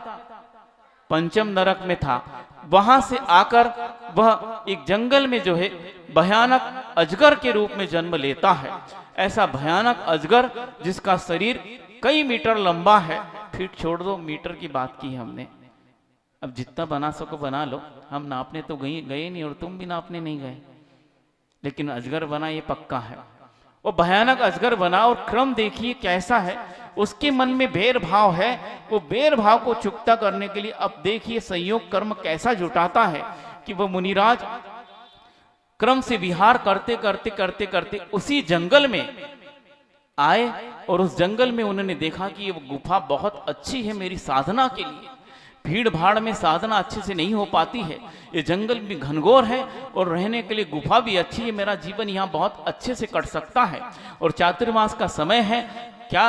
पंचम नरक में था। वहां से आकर वह एक जंगल में जो है भयानक अजगर के रूप में जन्म लेता है। ऐसा भयानक अजगर जिसका शरीर कई मीटर लंबा है। फीट छोड़ दो, मीटर की बात की हमने। अब जितना बना सको बना लो, हम नापने तो गए नहीं और तुम भी नापने नहीं गए, लेकिन अजगर बना ये पक्का है। वो भयानक अजगर बना और क्रम देखिए कैसा है। उसके मन में बैर भाव है। वो बैर भाव को चुकता करने के लिए अब देखिए संयोग कर्म कैसा जुटाता है कि वह मुनिराज क्रम से विहार करते करते करते करते उसी जंगल में आए और उस जंगल में उन्होंने देखा कि ये गुफा बहुत अच्छी है मेरी साधना के लिए। भीड़ भाड़ में साधना अच्छे से नहीं हो पाती है, ये जंगल भी घनघोर है और रहने के लिए गुफा भी अच्छी है। मेरा जीवन यहाँ बहुत अच्छे से कट सकता है और चातुर्मास का समय है। क्या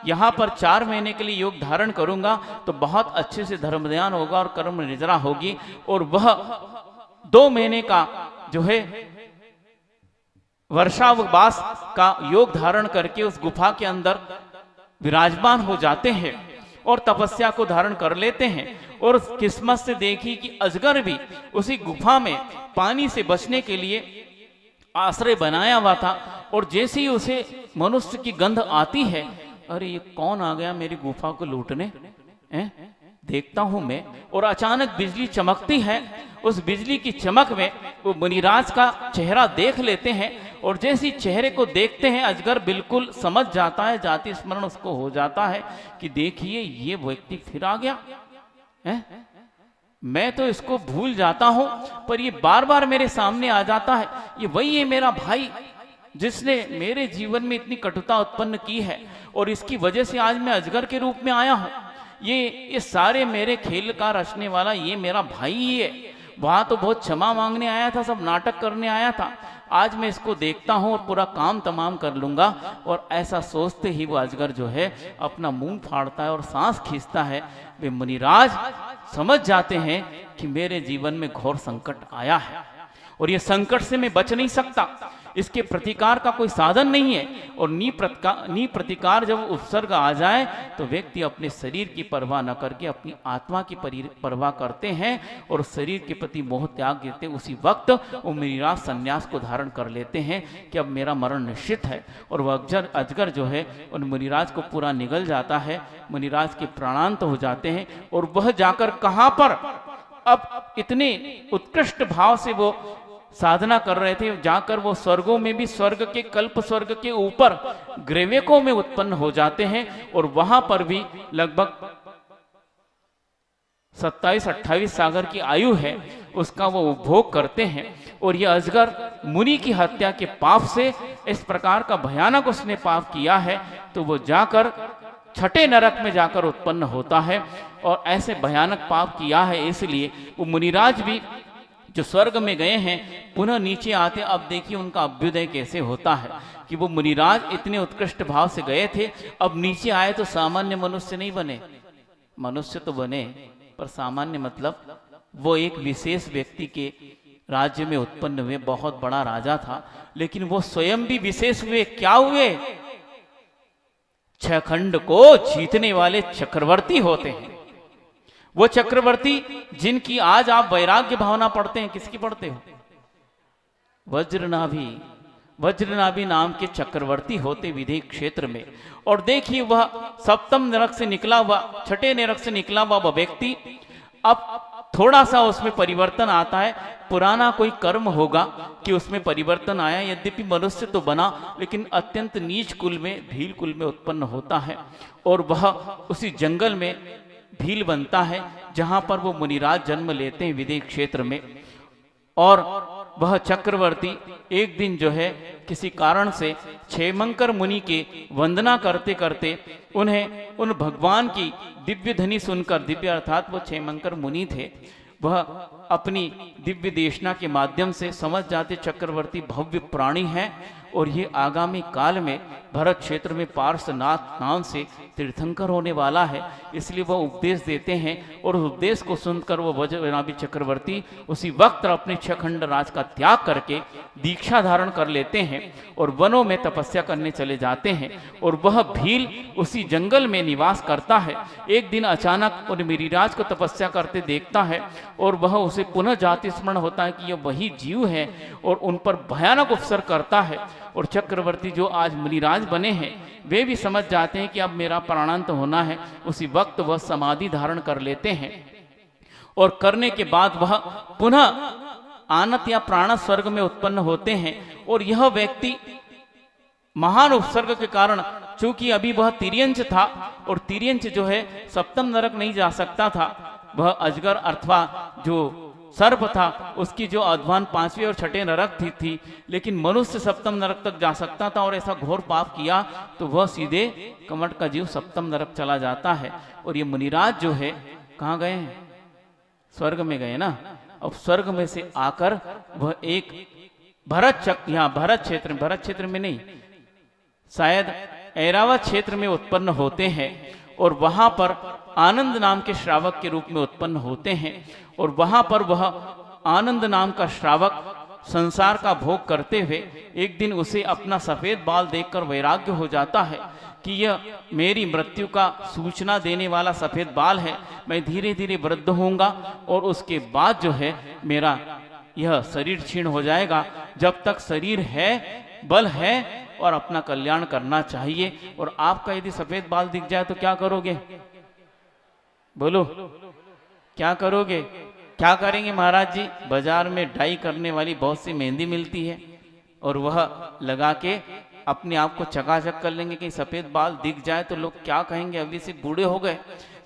यहाँ पर 4 महीने के लिए योग धारण करूंगा तो बहुत अच्छे से धर्म ध्यान होगा और कर्म निजरा होगी। और वह 2 महीने का जो है वर्षावकाश का योग धारण करके उस गुफा के अंदर विराजमान हो जाते हैं और तपस्या को धारण कर लेते हैं। और किस्मत से देखी कि अजगर भी उसी गुफा में पानी से बचने के लिए आश्रय बनाया हुआ था। और जैसे ही उसे मनुष्य की गंध आती है, अरे ये कौन आ गया मेरी गुफा को लूटने, देखता हूं मैं। और अचानक बिजली चमकती है। उस बिजली की चमक में वो मुनिराज का चेहरा देख लेते हैं और जैसे चेहरे को देखते हैं अजगर बिल्कुल समझ जाता है, जाति स्मरण उसको हो जाता है कि देखिए ये व्यक्ति फिर आ गया है। मैं तो इसको भूल जाता हूं पर ये बार बार मेरे सामने आ जाता है। ये वही है मेरा भाई जिसने मेरे जीवन में इतनी कटुता उत्पन्न की है और इसकी वजह से आज मैं अजगर के रूप में आया हूं। ये सारे मेरे खेल का रचने वाला ये मेरा भाई ही है। वहां तो बहुत क्षमा मांगने आया था, सब नाटक करने आया था। आज मैं इसको देखता हूं और पूरा काम तमाम कर लूंगा। और ऐसा सोचते ही वो अजगर जो है अपना मुंह फाड़ता है और सांस खींचता है। वे मुनिराज समझ जाते हैं कि मेरे जीवन में घोर संकट आया है और ये संकट से मैं बच नहीं सकता। इसके प्रतिकार का कोई साधन नहीं है। और नी प्रतिकार जब उपसर्ग आ जाए तो व्यक्ति अपने शरीर की परवाह न करके अपनी आत्मा की परवाह करते हैं और शरीर के प्रति मोह त्याग देते। उसी वक्त वो मुनिराज संन्यास को धारण कर लेते हैं कि अब मेरा मरण निश्चित है। और वह अजगर जो है उन मुनिराज को पूरा निगल जाता है। मुनिराज के प्राणांत हो जाते हैं और वह जाकर कहां पर अब इतने उत्कृष्ट भाव से वो साधना कर रहे थे, जाकर वो स्वर्गों में भी स्वर्ग के कल्प स्वर्ग के ऊपर ग्रेवेकों में उत्पन्न हो जाते हैं और वहां पर भी लगभग 27-28 सागर की आयु है उसका वो उपभोग करते हैं। और यह अजगर मुनि की हत्या के पाप से इस प्रकार का भयानक उसने पाप किया है तो वो जाकर 6ठे नरक में जाकर उत्पन्न होता है। और ऐसे भयानक पाप किया है इसलिए वो मुनिराज भी जो स्वर्ग में गए हैं पुनः नीचे आते। अब देखिए उनका अभ्युदय कैसे होता है कि वो मुनिराज इतने उत्कृष्ट भाव से गए थे, अब नीचे आए तो सामान्य मनुष्य नहीं बने। मनुष्य तो बने पर सामान्य मतलब वो एक विशेष व्यक्ति के राज्य में उत्पन्न हुए, बहुत बड़ा राजा था। लेकिन वो स्वयं भी विशेष हुए। क्या हुए? 6 खंड को जीतने वाले चक्रवर्ती होते हैं। वो चक्रवर्ती जिनकी आज आप वैराग्य भावना पढ़ते हैं, किसकी पढ़ते हो? वज्रनाभि वज्रनाभि नाम के चक्रवर्ती होते विदेह क्षेत्र में। और देखिए वह सप्तम नरक से निकला हुआ, छठे नरक से निकला हुआ वह व्यक्ति अब थोड़ा सा उसमें परिवर्तन आता है। पुराना कोई कर्म होगा कि उसमें परिवर्तन आया, यद्यपि मनुष्य तो बना लेकिन अत्यंत नीच कुल में, भील कुल में उत्पन्न होता है। और वह उसी जंगल में भील बनता है जहां पर वो मुनिराज जन्म लेते हैं विदेह क्षेत्र में। और वह चक्रवर्ती एक दिन जो है किसी कारण से क्षेमंकर मुनि के वंदना करते करते उन्हें उन भगवान की दिव्य ध्वनि सुनकर, दिव्य अर्थात वो क्षेमंकर मुनि थे, वह अपनी दिव्य देशना के माध्यम से समझ जाते चक्रवर्ती भव्य प्राणी है और ये आगामी काल में भरत क्षेत्र में पार्श्वनाथ नाम से तीर्थंकर होने वाला है। इसलिए वह उपदेश देते हैं और उस उपदेश को सुनकर वह वज्रनाभि चक्रवर्ती उसी वक्त अपने छखंड राज का त्याग करके दीक्षा धारण कर लेते हैं और वनों में तपस्या करने चले जाते हैं। और वह भील उसी जंगल में निवास करता है। एक दिन अचानक उन मिरिराज को तपस्या करते देखता है और वह उसे पुनः जाति स्मरण होता है कि यह वही जीव है और उन पर भयानक उपसर करता है। और चक्रवर्ती जो आज मुनिराज बने हैं वे भी समझ जाते हैं कि अब मेरा प्राणांत होना है। उसी वक्त वह समाधि धारण कर लेते हैं और करने के बाद वह पुनः आनत या प्राण स्वर्ग में उत्पन्न होते हैं। और यह व्यक्ति महान उपसर्ग के कारण, चूंकि अभी वह तिर्यंच था और तिर्यंच जो है सप्तम नरक नहीं जा सकता था, वह अजगर अथवा जो सर्प था उसकी जो अध्वान 5वें और 6ठे नरक थी, लेकिन मनुष्य सप्तम नरक तक जा सकता था। और ऐसा घोर पाप किया तो वह सीधे कमट का जीव सप्तम नरक चला जाता है। और ये मुनिराज जो है कहाँ गए हैं? स्वर्ग में गए ना। अब स्वर्ग में से आकर वह एक भरत क्षेत्र में नहीं, शायद ऐरावत क्षेत्र में उत्पन्न होते हैं और वहां पर आनंद नाम के श्रावक के रूप में उत्पन्न होते हैं। और वहां पर वह आनंद नाम का श्रावक संसार का भोग करते हुए एक दिन उसे अपना सफेद बाल देखकर वैराग्य हो जाता है कि यह मेरी मृत्यु का सूचना देने वाला सफेद बाल है। मैं धीरे धीरे वृद्ध होऊंगा और उसके बाद जो है मेरा यह शरीर क्षीण हो जाएगा। जब तक शरीर है, बल है और अपना कल्याण करना चाहिए। और आपका यदि सफेद बाल दिख जाए तो क्या करोगे? बोलो, क्या करोगे? क्या करेंगे महाराज जी? बाजार में डाई करने वाली बहुत सी मेहंदी मिलती है और वह लगा के अपने आप को चकाचक कर लेंगे। कहीं सफेद बाल दिख जाए तो लोग क्या कहेंगे, अभी से बूढ़े हो गए।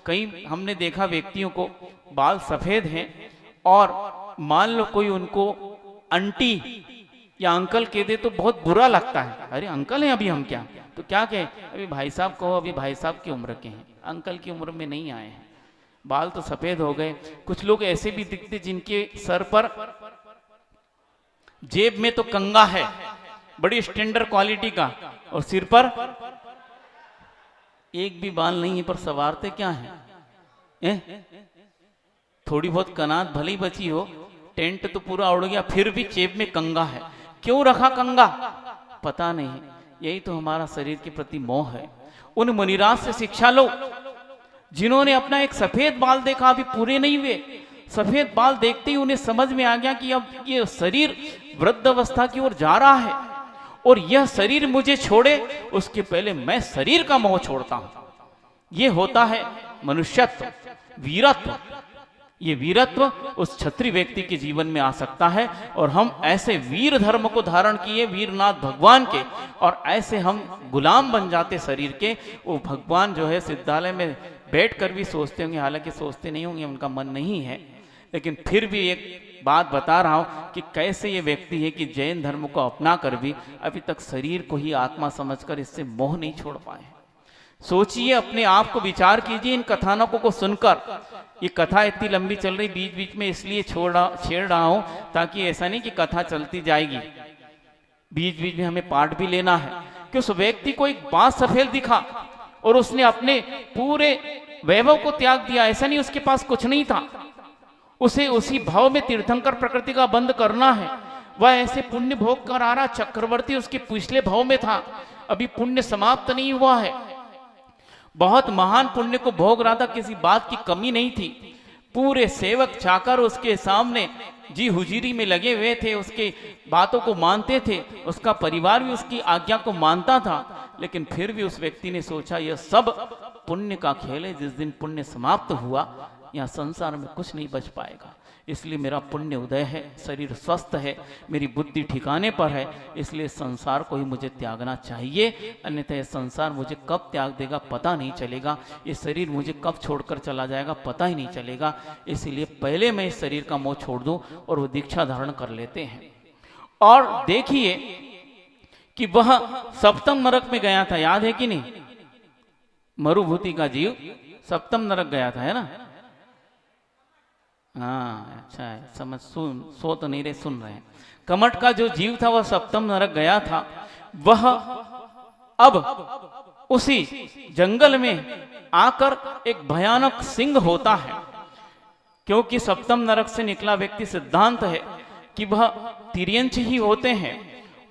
कहीं हमने देखा व्यक्तियों को बाल सफेद हैं और मान लो कोई उनको आंटी या अंकल कह दे तो बहुत बुरा लगता है। अरे अंकल हैं अभी हम क्या, तो क्या कहें? अभी भाई साहब कहो, अभी भाई साहब की उम्र के हैं, अंकल की उम्र में नहीं आए हैं, बाल तो सफेद हो गए। कुछ लोग ऐसे भी दिखते जिनके सर पर जेब में तो कंगा है बड़ी स्टैंडर्ड क्वालिटी का और सिर पर एक भी बाल नहीं है, पर सवारते क्या है? थोड़ी बहुत कनात भली बची हो, टेंट तो पूरा उड़ गया, फिर भी जेब में कंगा है। क्यों रखा कंगा? पता नहीं। यही तो हमारा शरीर के प्रति मोह है। उन मुनिराज से शिक्षा लो जिन्होंने अपना एक सफेद बाल देखा, अभी पूरे नहीं हुए, सफेद बाल देखते ही उन्हें समझ में आ गया कि अब ये शरीर वृद्ध अवस्था की ओर जा रहा है और यह शरीर मुझे छोड़े उसके पहले मैं शरीर का मोह छोड़ता हूं। ये होता है मनुष्यत्व, वीरत्व। ये वीरत्व उस क्षत्रिय व्यक्ति के जीवन में आ सकता है और हम ऐसे वीर धर्म को धारण किए वीरनाथ भगवान के, और ऐसे हम गुलाम बन जाते शरीर के। वो भगवान जो है सिद्धालय में बैठकर भी सोचते होंगे, हालांकि सोचते नहीं होंगे, उनका मन नहीं है, लेकिन फिर भी एक बात बता रहा हूं कि कैसे ये व्यक्ति है कि जैन धर्म को अपना कर भी अभी तक शरीर को ही आत्मा समझकर इससे मोह नहीं छोड़ पाए। सोचिए, अपने आप को विचार कीजिए इन कथानकों को सुनकर। ये कथा इतनी लंबी चल रही बीच बीच में इसलिए छेड़ रहा हूं ताकि ऐसा नहीं कि कथा चलती जाएगी, बीच बीच में हमें पाठ भी लेना है। कि उस व्यक्ति को एक बाल सफेद दिखा और उसने अपने पूरे वैभव को त्याग दिया। ऐसा नहीं उसके पास कुछ नहीं था, उसे उसी भाव में तीर्थंकर प्रकृति का बंद करना है। वह ऐसे पुण्य भोग कर आ रहा, चक्रवर्ती उसके पिछले भाव में था, अभी पुण्य समाप्त नहीं हुआ है, बहुत महान पुण्य को भोग रहा था, किसी बात की कमी नहीं थी। पूरे सेवक चाकर उसके सामने जी हुजूरी में लगे हुए थे, उसके बातों को मानते थे, उसका परिवार भी उसकी आज्ञा को मानता था। लेकिन फिर भी उस व्यक्ति ने सोचा यह सब पुण्य का खेल है, जिस दिन पुण्य समाप्त हुआ यहाँ संसार में कुछ नहीं बच पाएगा। इसलिए मेरा पुण्य उदय है, शरीर स्वस्थ है, मेरी बुद्धि ठिकाने पर है, इसलिए संसार को ही मुझे त्यागना चाहिए, अन्यथा यह संसार मुझे कब त्याग देगा पता नहीं चलेगा, ये शरीर मुझे कब छोड़कर चला जाएगा पता ही नहीं चलेगा। इसलिए पहले मैं इस शरीर का मोह छोड़ दूं और वो दीक्षा धारण कर लेते हैं। और देखिए कि वह सप्तम नरक में गया था, याद है कि नहीं? मरुभूति का जीव सप्तम नरक गया था, है ना? हाँ अच्छा है, समझ सो तो नहीं रहे, सुन रहे हैं। कमट का जो जीव था वह सप्तम नरक गया था। वह अब उसी जंगल में आकर एक भयानक सिंह होता है, क्योंकि सप्तम नरक से निकला व्यक्ति सिद्धांत है कि वह तिर्यंच ही होते हैं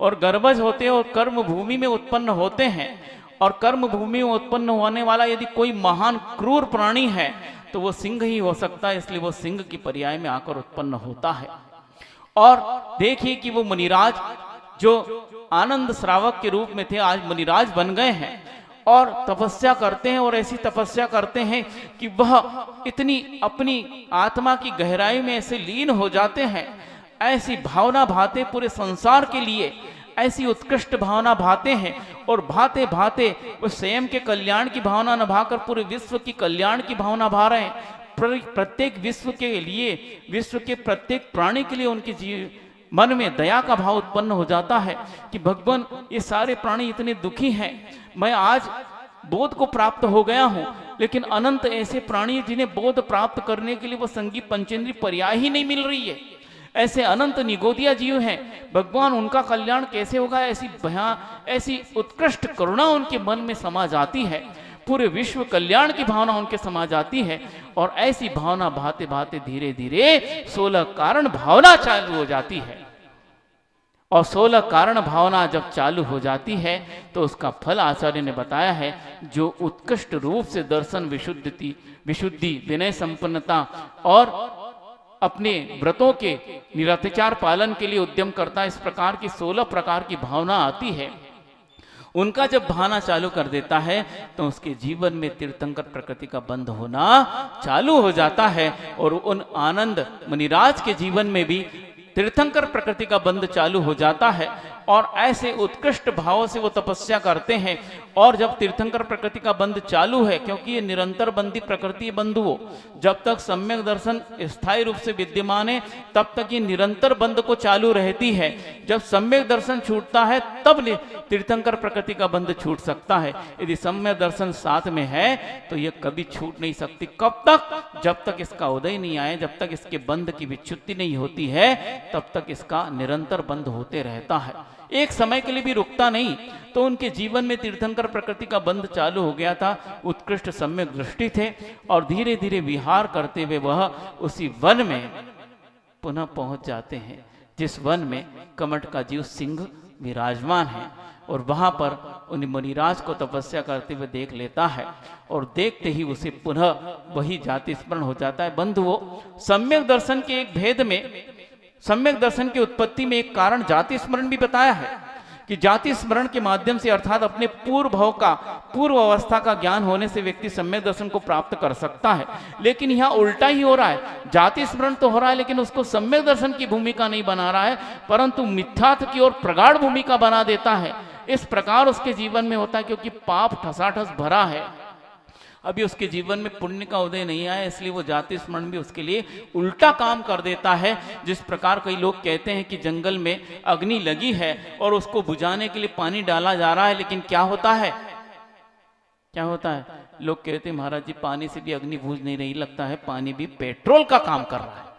और गर्भज होते हैं और कर्म भूमि में उत्पन्न होते हैं। और कर्म भूमि में उत्पन्न होने वाला यदि कोई महान क्रूर प्राणी है तो वो सिंह ही हो सकता है, इसलिए वो सिंह की पर्याय में आकर उत्पन्न होता है। और देखिए कि वो मुनिराज जो आनंद श्रावक के रूप में थे आज मुनिराज बन गए हैं और तपस्या करते हैं, और ऐसी तपस्या करते हैं कि वह इतनी अपनी आत्मा की गहराई में ऐसे लीन हो जाते हैं, ऐसी भावना भाते पूरे संसार के लिए, ऐसी उत्कृष्ट भावना भाते हैं और भाते भाते वो स्वयं के कल्याण की भावना न भाकर पूरे विश्व की कल्याण की भावना भा रहे हैं। प्रत्येक विश्व के लिए, विश्व के प्रत्येक प्राणी के लिए उनके मन में दया का भाव उत्पन्न हो जाता है कि भगवान ये सारे प्राणी इतने दुखी हैं, मैं आज बोध को प्राप्त हो गया हूँ, लेकिन अनंत ऐसे प्राणी जिन्हें बोध प्राप्त करने के लिए वो संगीत पंचेंद्रीय पर्याय ही नहीं मिल रही है, ऐसे अनंत निगोदिया जीव हैं, भगवान उनका कल्याण कैसे होगा? ऐसी उत्कृष्ट करुणा उनके मन में समा जाती है, पूरे विश्व कल्याण की भावना उनके समा जाती है। और ऐसी भावना भाते भाते धीरे धीरे 16 कारण भावना चालू हो जाती है। और 16 कारण भावना जब चालू हो जाती है तो उसका फल आचार्य ने बताया है, जो उत्कृष्ट रूप से दर्शन विशुद्धि विनय संपन्नता और अपने व्रतों के निरत्याचार पालन के लिए उद्यम करता है, इस प्रकार की 16 प्रकार की भावना आती है। उनका जब भावना चालू कर देता है तो उसके जीवन में तीर्थंकर प्रकृति का बंध होना चालू हो जाता है, और उन आनंद मुनिराज के जीवन में भी तीर्थंकर प्रकृति का बंध चालू हो जाता है। और ऐसे उत्कृष्ट भाव से वो तपस्या करते हैं। और जब तीर्थंकर प्रकृति का बंध चालू है, क्योंकि ये निरंतर बंधी प्रकृति बंधु हो, जब तक सम्यक दर्शन स्थायी रूप से विद्यमान है तब तक ये निरंतर बंध को चालू रहती है। जब सम्यक दर्शन छूटता है तब तीर्थंकर प्रकृति का बंध छूट सकता है। यदि सम्यक दर्शन साथ में है तो ये कभी छूट नहीं सकती। कब तक? जब तक इसका उदय नहीं आए, जब तक इसके बंध की विच्युति नहीं होती है, तब तक इसका निरंतर बंध होते रहता है, एक समय के लिए भी रुकता नहीं। तो उनके जीवन में तीर्थंकर प्रकृति का बंध चालू हो गया था, उत्कृष्ट सम्यक दृष्टि थे, और धीरे धीरे विहार करते हुए वह उसी वन में पुनः पहुंच जाते हैं जिस वन में कमट का जीव सिंह विराजमान है। और वहां पर उन मुनिराज को तपस्या करते हुए देख लेता है, और देखते ही उसे पुनः वही जाति स्मरण हो जाता है। बंधुओं, सम्यक दर्शन के एक भेद में, सम्यक दर्शन की उत्पत्ति में एक कारण जाति स्मरण भी बताया है कि जाति स्मरण के माध्यम से, अर्थात अपने पूर्व भाव का, पूर्व अवस्था का ज्ञान होने से व्यक्ति सम्यक दर्शन को प्राप्त कर सकता है। लेकिन यहाँ उल्टा ही हो रहा है, जाति स्मरण तो हो रहा है लेकिन उसको सम्यक दर्शन की भूमिका नहीं बना रहा है, परंतु मिथ्यात्व की ओर प्रगाढ़ भूमिका बना देता है। इस प्रकार उसके जीवन में होता है, क्योंकि पाप ठसाठस भरा है, अभी उसके जीवन में पुण्य का उदय नहीं आया, इसलिए वो जाति स्मरण भी उसके लिए उल्टा काम कर देता है। जिस प्रकार कई लोग कहते हैं कि जंगल में अग्नि लगी है और उसको बुझाने के लिए पानी डाला जा रहा है, लेकिन क्या होता है? क्या होता है? लोग कहते हैं महाराज जी पानी से भी अग्नि बुझ नहीं रही, लगता है पानी भी पेट्रोल का काम कर रहा है।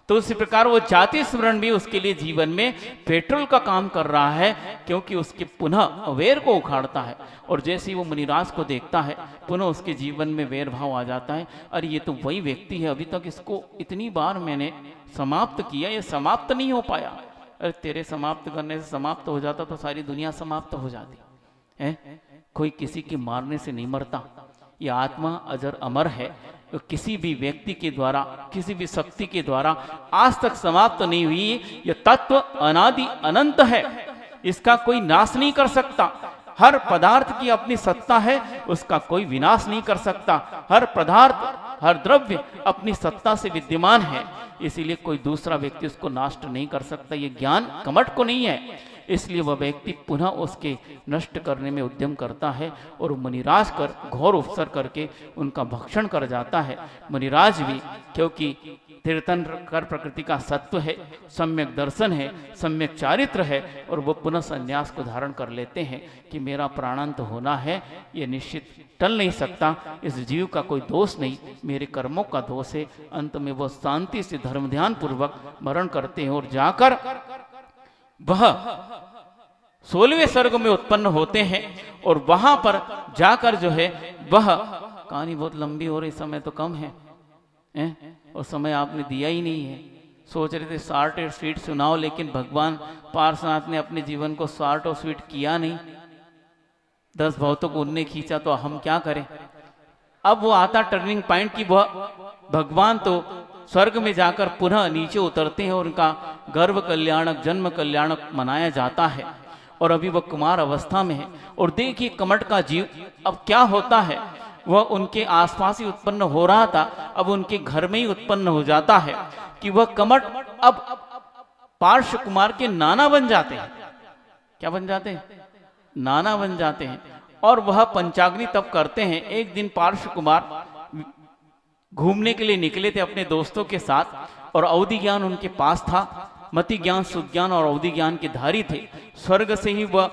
तो उसी प्रकार वो जाति स्मरण भी उसके लिए जीवन में पेट्रोल का काम कर रहा है, क्योंकि उसके पुनः अवेर को उखाड़ता है। और जैसे ही वो मुनिराज को देखता है, पुनः उसके जीवन में वैर भाव आ जाता है, अरे ये तो वही व्यक्ति है, अभी तक इसको इतनी बार मैंने समाप्त किया, ये समाप्त नहीं हो पाया। अरे तेरे समाप्त करने से समाप्त हो जाता तो सारी दुनिया समाप्त हो जाती है। कोई किसी के मारने से नहीं मरता, ये आत्मा अजर अमर है, तो किसी भी व्यक्ति के द्वारा, किसी भी शक्ति के द्वारा आज तक समाप्त नहीं हुई। यह तत्व अनादि अनंत है, इसका कोई नाश नहीं कर सकता। हर पदार्थ की अपनी सत्ता है, उसका कोई विनाश नहीं कर सकता। हर पदार्थ, हर द्रव्य अपनी सत्ता से विद्यमान है, इसीलिए कोई दूसरा व्यक्ति उसको नष्ट नहीं कर सकता। ये ज्ञान कमठ को नहीं है, इसलिए वह व्यक्ति पुनः उसके नष्ट करने में उद्यम करता है और मुनिराज कर घोर उपसर करके उनका भक्षण कर जाता है। मुनिराज भी, क्योंकि तीर्थंकर प्रकृति का सत्व है, सम्यक दर्शन है, सम्यक चारित्र है, और वो पुनः संन्यास को धारण कर लेते हैं कि मेरा प्राणांत होना है, ये निश्चित टल नहीं सकता। इस जीव का कोई दोष नहीं, मेरे कर्मों का दोष है। अंत में वो शांति से धर्म ध्यान पूर्वक मरण करते हैं और जाकर वह 16वें स्वर्ग में उत्पन्न होते हैं। और वहां पर जाकर जो है वह, कहानी बहुत लंबी हो रही, समय तो कम है, और समय आपने दिया ही नहीं है। सोच रहे थे शॉर्ट और स्वीट सुनाओ, लेकिन भगवान पार्श्वनाथ ने अपने जीवन को शॉर्ट और स्वीट किया नहीं। 10 भक्तों को उनने खींचा, तो हम क्या करें। अब वो आता टर्निंग पॉइंट की वह भगवान तो स्वर्ग में जाकर पुनः नीचे उतरते हैं और उनका गर्भ कल्याणक, जन्म कल्याणक मनाया जाता है। और अभी वह कुमार अवस्था में है। और देखिए कमठ का जीव अब क्या होता है, वह उनके आसपास ही उत्पन्न हो रहा था, अब उनके घर में ही उत्पन्न हो जाता है कि वह कमठ अब पार्श्व कुमार के नाना बन जाते हैं। क्या बन जाते हैं? नाना बन जाते हैं। और वह पंचाग्नि तप करते हैं। एक दिन पार्श्व कुमार घूमने के लिए निकले थे अपने दोस्तों के साथ, और अवधि ज्ञान उनके पास था। मति ज्ञान, सुज्ञान और अवधि ज्ञान के धारी थे। स्वर्ग से ही वह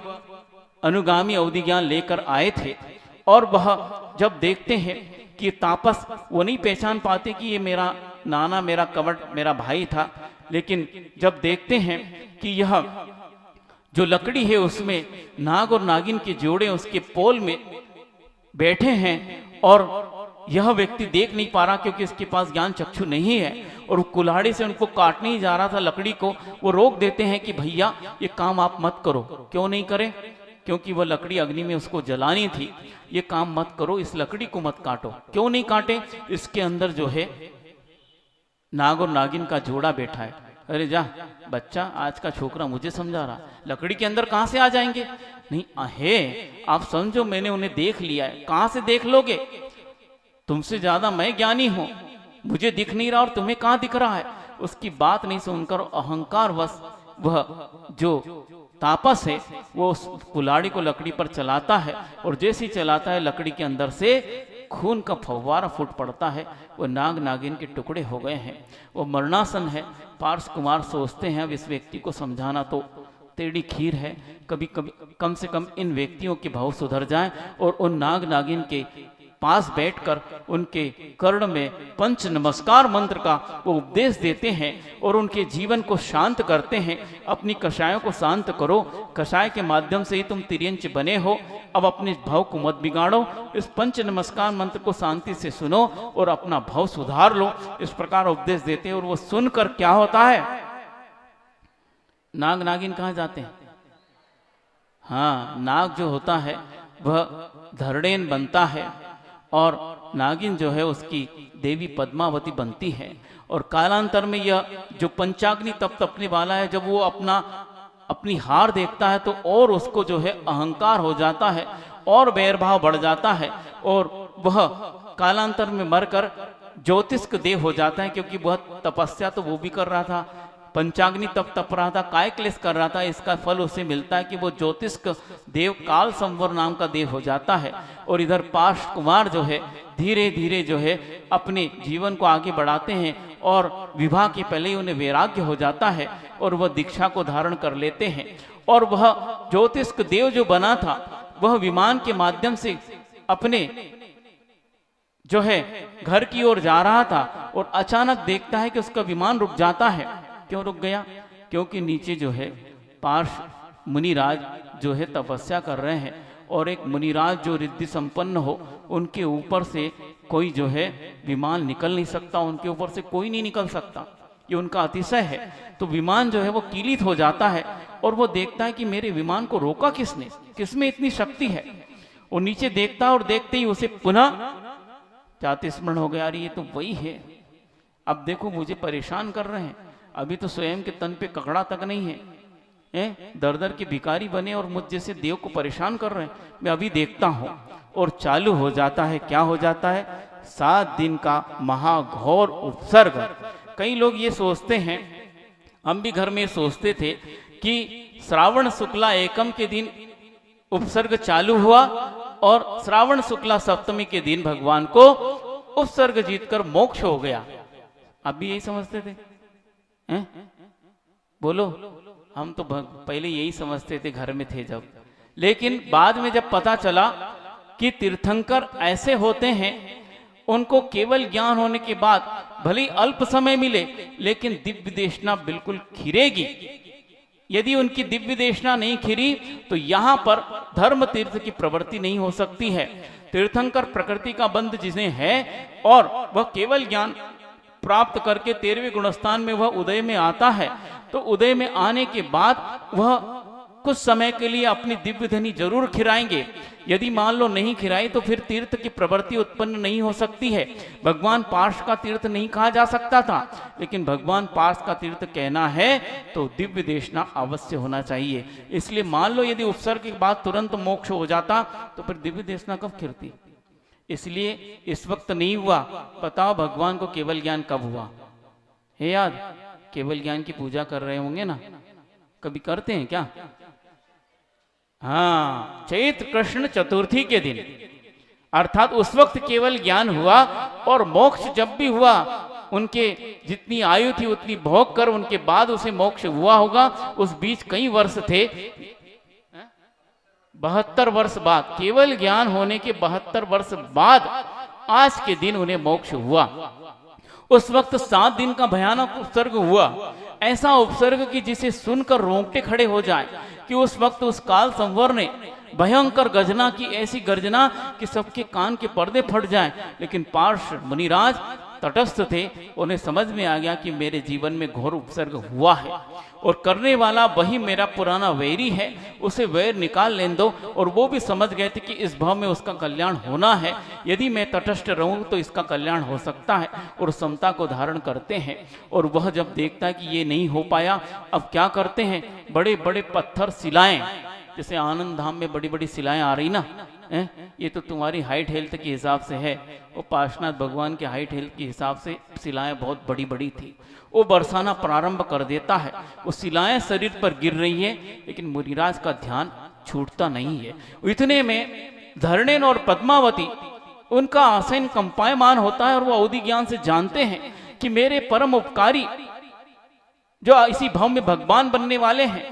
अनुगामी अवधि ज्ञान लेकर आए थे। और वह जब देखते हैं कि तापस, वो नहीं पहचान पाते कि ये मेरा नाना, मेरा कमठ, मेरा भाई था। लेकिन जब देखते हैं कि यह जो लकड़ी है उसमें नाग और नागिन के जोड़े उसके पोल में बैठे हैं, और यह व्यक्ति देख नहीं पा रहा क्योंकि इसके पास ज्ञान चक्षु नहीं है, और कुल्हाड़ी से उनको काटने ही जा रहा था लकड़ी को। वो रोक देते हैं कि भैया ये काम आप मत करो। क्यों नहीं करें? क्योंकि वह लकड़ी अग्नि में उसको जलानी थी। ये काम मत करो, इस लकड़ी को मत काटो। क्यों नहीं काटे? इसके अंदर जो है नाग और नागिन का जोड़ा बैठा है। अरे जा बच्चा, आज का छोकरा मुझे समझा रहा, लकड़ी के अंदर कहां से आ जाएंगे? नहीं आहे, आप समझो मैंने उन्हें देख लिया है। कहां से देख लोगे? तुमसे ज्यादा मैं ज्ञानी हूं, मुझे दिख नहीं रहा और तुम्हें कहां दिख रहा है? उसकी बात नहीं सुनकर अहंकार वश वह जो तापस है वो उस कुल्हाड़ी को लकड़ी पर चलाता है, और जैसे ही चलाता है लकड़ी के अंदर से खून का फव्वारा फूट पड़ता है। वो नाग नागिन के टुकड़े हो गए हैं। वो मरणासन है। पार्श कुमार सोचते हैं अब इस व्यक्ति को समझाना तो टेढ़ी खीर है, कभी कभी कम से कम इन व्यक्तियों के भाव सुधर जाएं। और उन नाग नागिन के पास बैठकर उनके कर्ण में पंच नमस्कार मंत्र का वो उपदेश देते हैं और उनके जीवन को शांत करते हैं। अपनी कषायों को शांत करो, कषाय के माध्यम से ही तुम तिर्यंच बने हो। अब अपने भाव को मत बिगाड़ो, इस पंच नमस्कार मंत्र को शांति से सुनो और अपना भाव सुधार लो। इस प्रकार उपदेश देते हैं। और वो सुनकर क्या होता है, नाग नागिन कहाँ जाते हैं? हाँ, नाग जो होता है वह धरणेन बनता है और नागिन जो है उसकी देवी पद्मावती बनती है। और कालांतर में यह जो पंचाग्नि तप तपने वाला है, जब वो अपनी हार देखता है तो और उसको जो है अहंकार हो जाता है और वैरभाव बढ़ जाता है, और वह कालांतर में मरकर ज्योतिष्क देव हो जाता है। क्योंकि वह तपस्या तो वो भी कर रहा था, पंचाग्नि तप रहा था, काय क्लेश कर रहा था। इसका फल उसे मिलता है कि वो ज्योतिष्क देव काल संवर नाम का देव हो जाता है। और इधर पाश कुमार जो है धीरे धीरे जो है अपने जीवन को आगे बढ़ाते हैं और विवाह के पहले ही उन्हें वैराग्य हो जाता है और वह दीक्षा को धारण कर लेते हैं। और वह ज्योतिष्क देव जो बना था वह विमान के माध्यम से अपने जो है घर की ओर जा रहा था और अचानक देखता है कि उसका विमान रुक जाता है। क्यों रुक गया? क्योंकि नीचे जो है पार्श मुनिराज जो है तपस्या कर रहे हैं और एक मुनिराज जो रिद्धि संपन्न हो उनके ऊपर से कोई जो है विमान निकल नहीं सकता, उनके ऊपर से कोई नहीं निकल सकता, ये उनका अतिशय है। तो विमान जो है वो कीलित हो जाता है और वो देखता है कि मेरे विमान को रोका किसने, किसमें इतनी शक्ति है। वो नीचे देखता है और देखते ही उसे पुनः जाति स्मरण हो गया, अरे ये तो वही है, अब देखो मुझे परेशान कर रहे हैं, अभी तो स्वयं के तन पे ककड़ा तक नहीं है, दर दर के भिखारी बने और मुझ जैसे देव को परेशान कर रहे हैं, मैं अभी देखता हूं। और चालू हो जाता है, क्या हो जाता है, 7 दिन का महाघोर उपसर्ग। कई लोग ये सोचते हैं, हम भी घर में सोचते थे कि श्रावण शुक्ला एकम के दिन उपसर्ग चालू हुआ और श्रावण शुक्ला सप्तमी के दिन भगवान को उपसर्ग जीतकर मोक्ष हो गया। आप भी यही समझते थे? हैं? बोलो, हम तो पहले यही समझते थे घर में थे जब, लेकिन बाद में जब पता चला कि तीर्थंकर ऐसे होते हैं, उनको केवल ज्ञान होने के बाद भले अल्प समय मिले लेकिन दिव्य देशना बिल्कुल खिरेगी। यदि उनकी दिव्य देशना नहीं खिरी तो यहां पर धर्म तीर्थ की प्रवृत्ति नहीं हो सकती है। तीर्थंकर प्रकृति का बंध जिसे है और वह केवल ज्ञान प्राप्त करके 13वें गुणस्थान में वह उदय में आता है, तो उदय में आने के बाद वह कुछ समय के लिए अपनी दिव्य धनी जरूर खिराएंगे। यदि मान लो नहीं खिराई तो फिर तीर्थ की प्रवृत्ति उत्पन्न नहीं हो सकती है। भगवान पार्श का तीर्थ नहीं कहा जा सकता था, लेकिन भगवान पार्श का तीर्थ कहना है तो दिव्य देशना अवश्य होना चाहिए। इसलिए मान लो यदि उपसर्ग के बाद तुरंत मोक्ष हो जाता तो फिर दिव्य देशना कब खिरती? इसलिए इस वक्त नहीं हुआ। बताओ भगवान को केवल ज्ञान कब हुआ है? याद, केवल ज्ञान की पूजा कर रहे होंगे ना, कभी करते हैं क्या? हाँ, चैत्र कृष्ण चतुर्थी के दिन, अर्थात उस वक्त केवल ज्ञान हुआ और मोक्ष जब भी हुआ उनके जितनी आयु थी उतनी भोग कर उनके बाद उसे मोक्ष हुआ होगा। उस बीच कई वर्ष थे, 72 वर्ष बाद, केवल ज्ञान होने के 72 वर्ष बाद आज के दिन उन्हें मोक्ष हुआ। उस वक्त 7 दिन का भयानक उपसर्ग हुआ, ऐसा उपसर्ग कि जिसे सुनकर रोंगटे खड़े हो जाए, कि उस वक्त उस काल संवर ने भयंकर गर्जना की, ऐसी गर्जना कि सबके कान के पर्दे फट जाएं। लेकिन पार्श मुनिराज तटस्थ थे, उन्हें समझ में आ गया कि मेरे जीवन में घोर उपसर्ग हुआ है और करने वाला वही मेरा पुराना वैरी है, उसे वैर निकाल लें दो। और वो भी समझ गए थे कि इस भाव में उसका कल्याण होना है, यदि मैं तटस्थ रहूं तो इसका कल्याण हो सकता है, और समता को धारण करते हैं। और वह जब देखता है कि ये नहीं हो पाया, अब क्या करते हैं, बड़े बड़े पत्थर शिलाएं, जैसे आनंद धाम में बड़ी बड़ी शिलाएं आ रही ना, ये तो तुम्हारी हाइट हेल्थ के हिसाब से है, वो पार्श्वनाथ भगवान के हाइट हेल्थ के हिसाब से शिलाएं बहुत बड़ी बड़ी थी, वो बरसाना प्रारंभ कर देता है। वो शिलाएं शरीर पर गिर रही है, लेकिन मुनिराज का ध्यान छूटता नहीं है। इतने में धरणेन और पद्मावती, उनका आसन कंपायमान होता है और वो अवधि ज्ञान से जानते हैं कि मेरे परम उपकारी जो इसी भाव में भगवान बनने वाले हैं,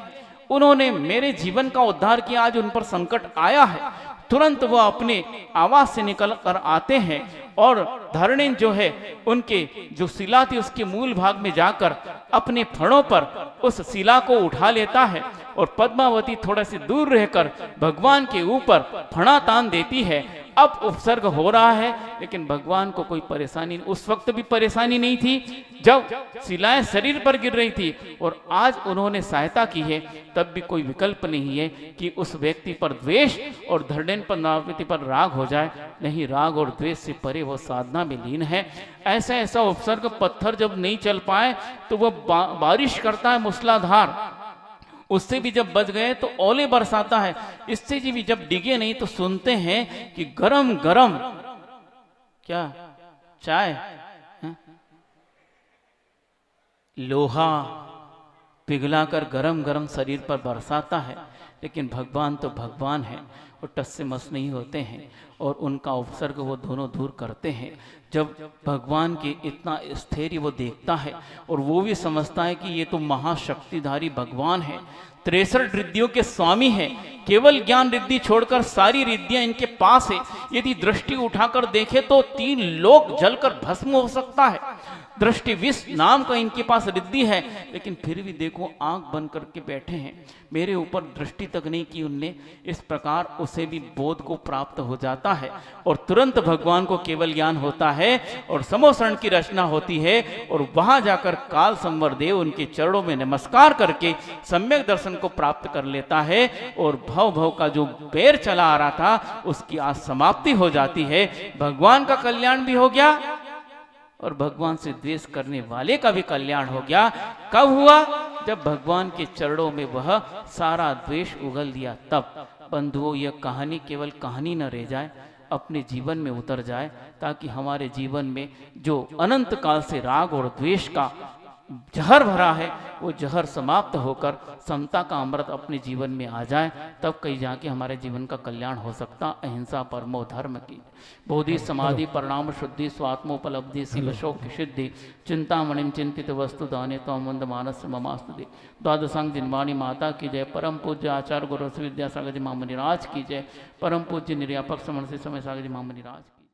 उन्होंने मेरे जीवन का उद्धार किया, आज उन पर संकट आया है। तुरंत वो अपने आवास से निकल कर आते हैं और धरणेन जो है उनके जो शिला थी उसके मूल भाग में जाकर अपने फणों पर उस शिला को उठा लेता है, और पद्मावती थोड़ा सी दूर रहकर भगवान के ऊपर फणा तान देती है। अब उपसर्ग हो रहा है, लेकिन भगवान को कोई परेशानी, उस वक्त भी परेशानी नहीं थी जब शिलाएं शरीर पर गिर रही थी, और आज उन्होंने सहायता की है, तब भी कोई विकल्प नहीं है कि उस व्यक्ति पर द्वेष और धरणेन पद्मावती पर राग हो जाए। नहीं, राग और द्वेष से परे वो साधना में लीन है। ऐसा ऐसा उपसर्ग, पत्थर जब नहीं चल पाए तो वह बारिश करता है मूसलाधार, उससे भी जब बच गए तो ओले बरसाता है, इससे भी जब डिगे नहीं तो सुनते हैं कि गरम गरम क्या चाय, लोहा पिघलाकर गरम गरम शरीर पर बरसाता है। लेकिन भगवान तो भगवान है, वो टस से मस नहीं होते हैं, और उनका उपसर्ग वो दोनों दूर करते हैं। जब भगवान के इतना स्थैर्य वो देखता है और वो भी समझता है कि ये तो महाशक्तिधारी भगवान है, 63 रिद्धियों के स्वामी है, केवल ज्ञान रिद्धि छोड़कर सारी रिद्धियां इनके पास है। यदि दृष्टि उठाकर देखे तो 3 लोक जलकर भस्म हो सकता है। दृष्टि विष नाम का इनके पास रिद्धि है, लेकिन फिर भी देखो आंख बंद करके बैठे हैं, मेरे ऊपर दृष्टि तक नहीं की उनने। इस प्रकार उसे भी बोध को प्राप्त हो जाता है और तुरंत भगवान को केवल ज्ञान होता है और समोसरण की रचना होती है और वहां जाकर काल संवर देव उनके चरणों में नमस्कार करके सम्यक दर्शन को प्राप्त कर लेता है और भव भव का जो पैर चला आ रहा था उसकी आज समाप्ति हो जाती है। भगवान का कल्याण भी हो गया और भगवान से द्वेष करने वाले का भी कल्याण हो गया। कब हुआ? जब भगवान के चरणों में वह सारा द्वेष उगल दिया तब। बंधुओं, यह कहानी केवल कहानी न रह जाए, अपने जीवन में उतर जाए, ताकि हमारे जीवन में जो अनंत काल से राग और द्वेष का जहर भरा है वो जहर समाप्त होकर समता का अमृत अपने जीवन में आ जाए, तब कहीं जाके हमारे जीवन का कल्याण हो सकता। अहिंसा परमो धर्म की बोधि समाधि परिणाम शुद्धि स्वात्मोपलब्धि शिव शोक सिद्धि चिंतामणिम चिंतित वस्तु दाने तो मंद मानस ममास्तुति। द्वादशांग जिनवाणी माता की जय। परम पूज्य आचार्य गुरु विद्यासागर जी महामुनि राज की जय। परम पूज्य निर्यापक समर से समय सागर जी महामुनि राज की।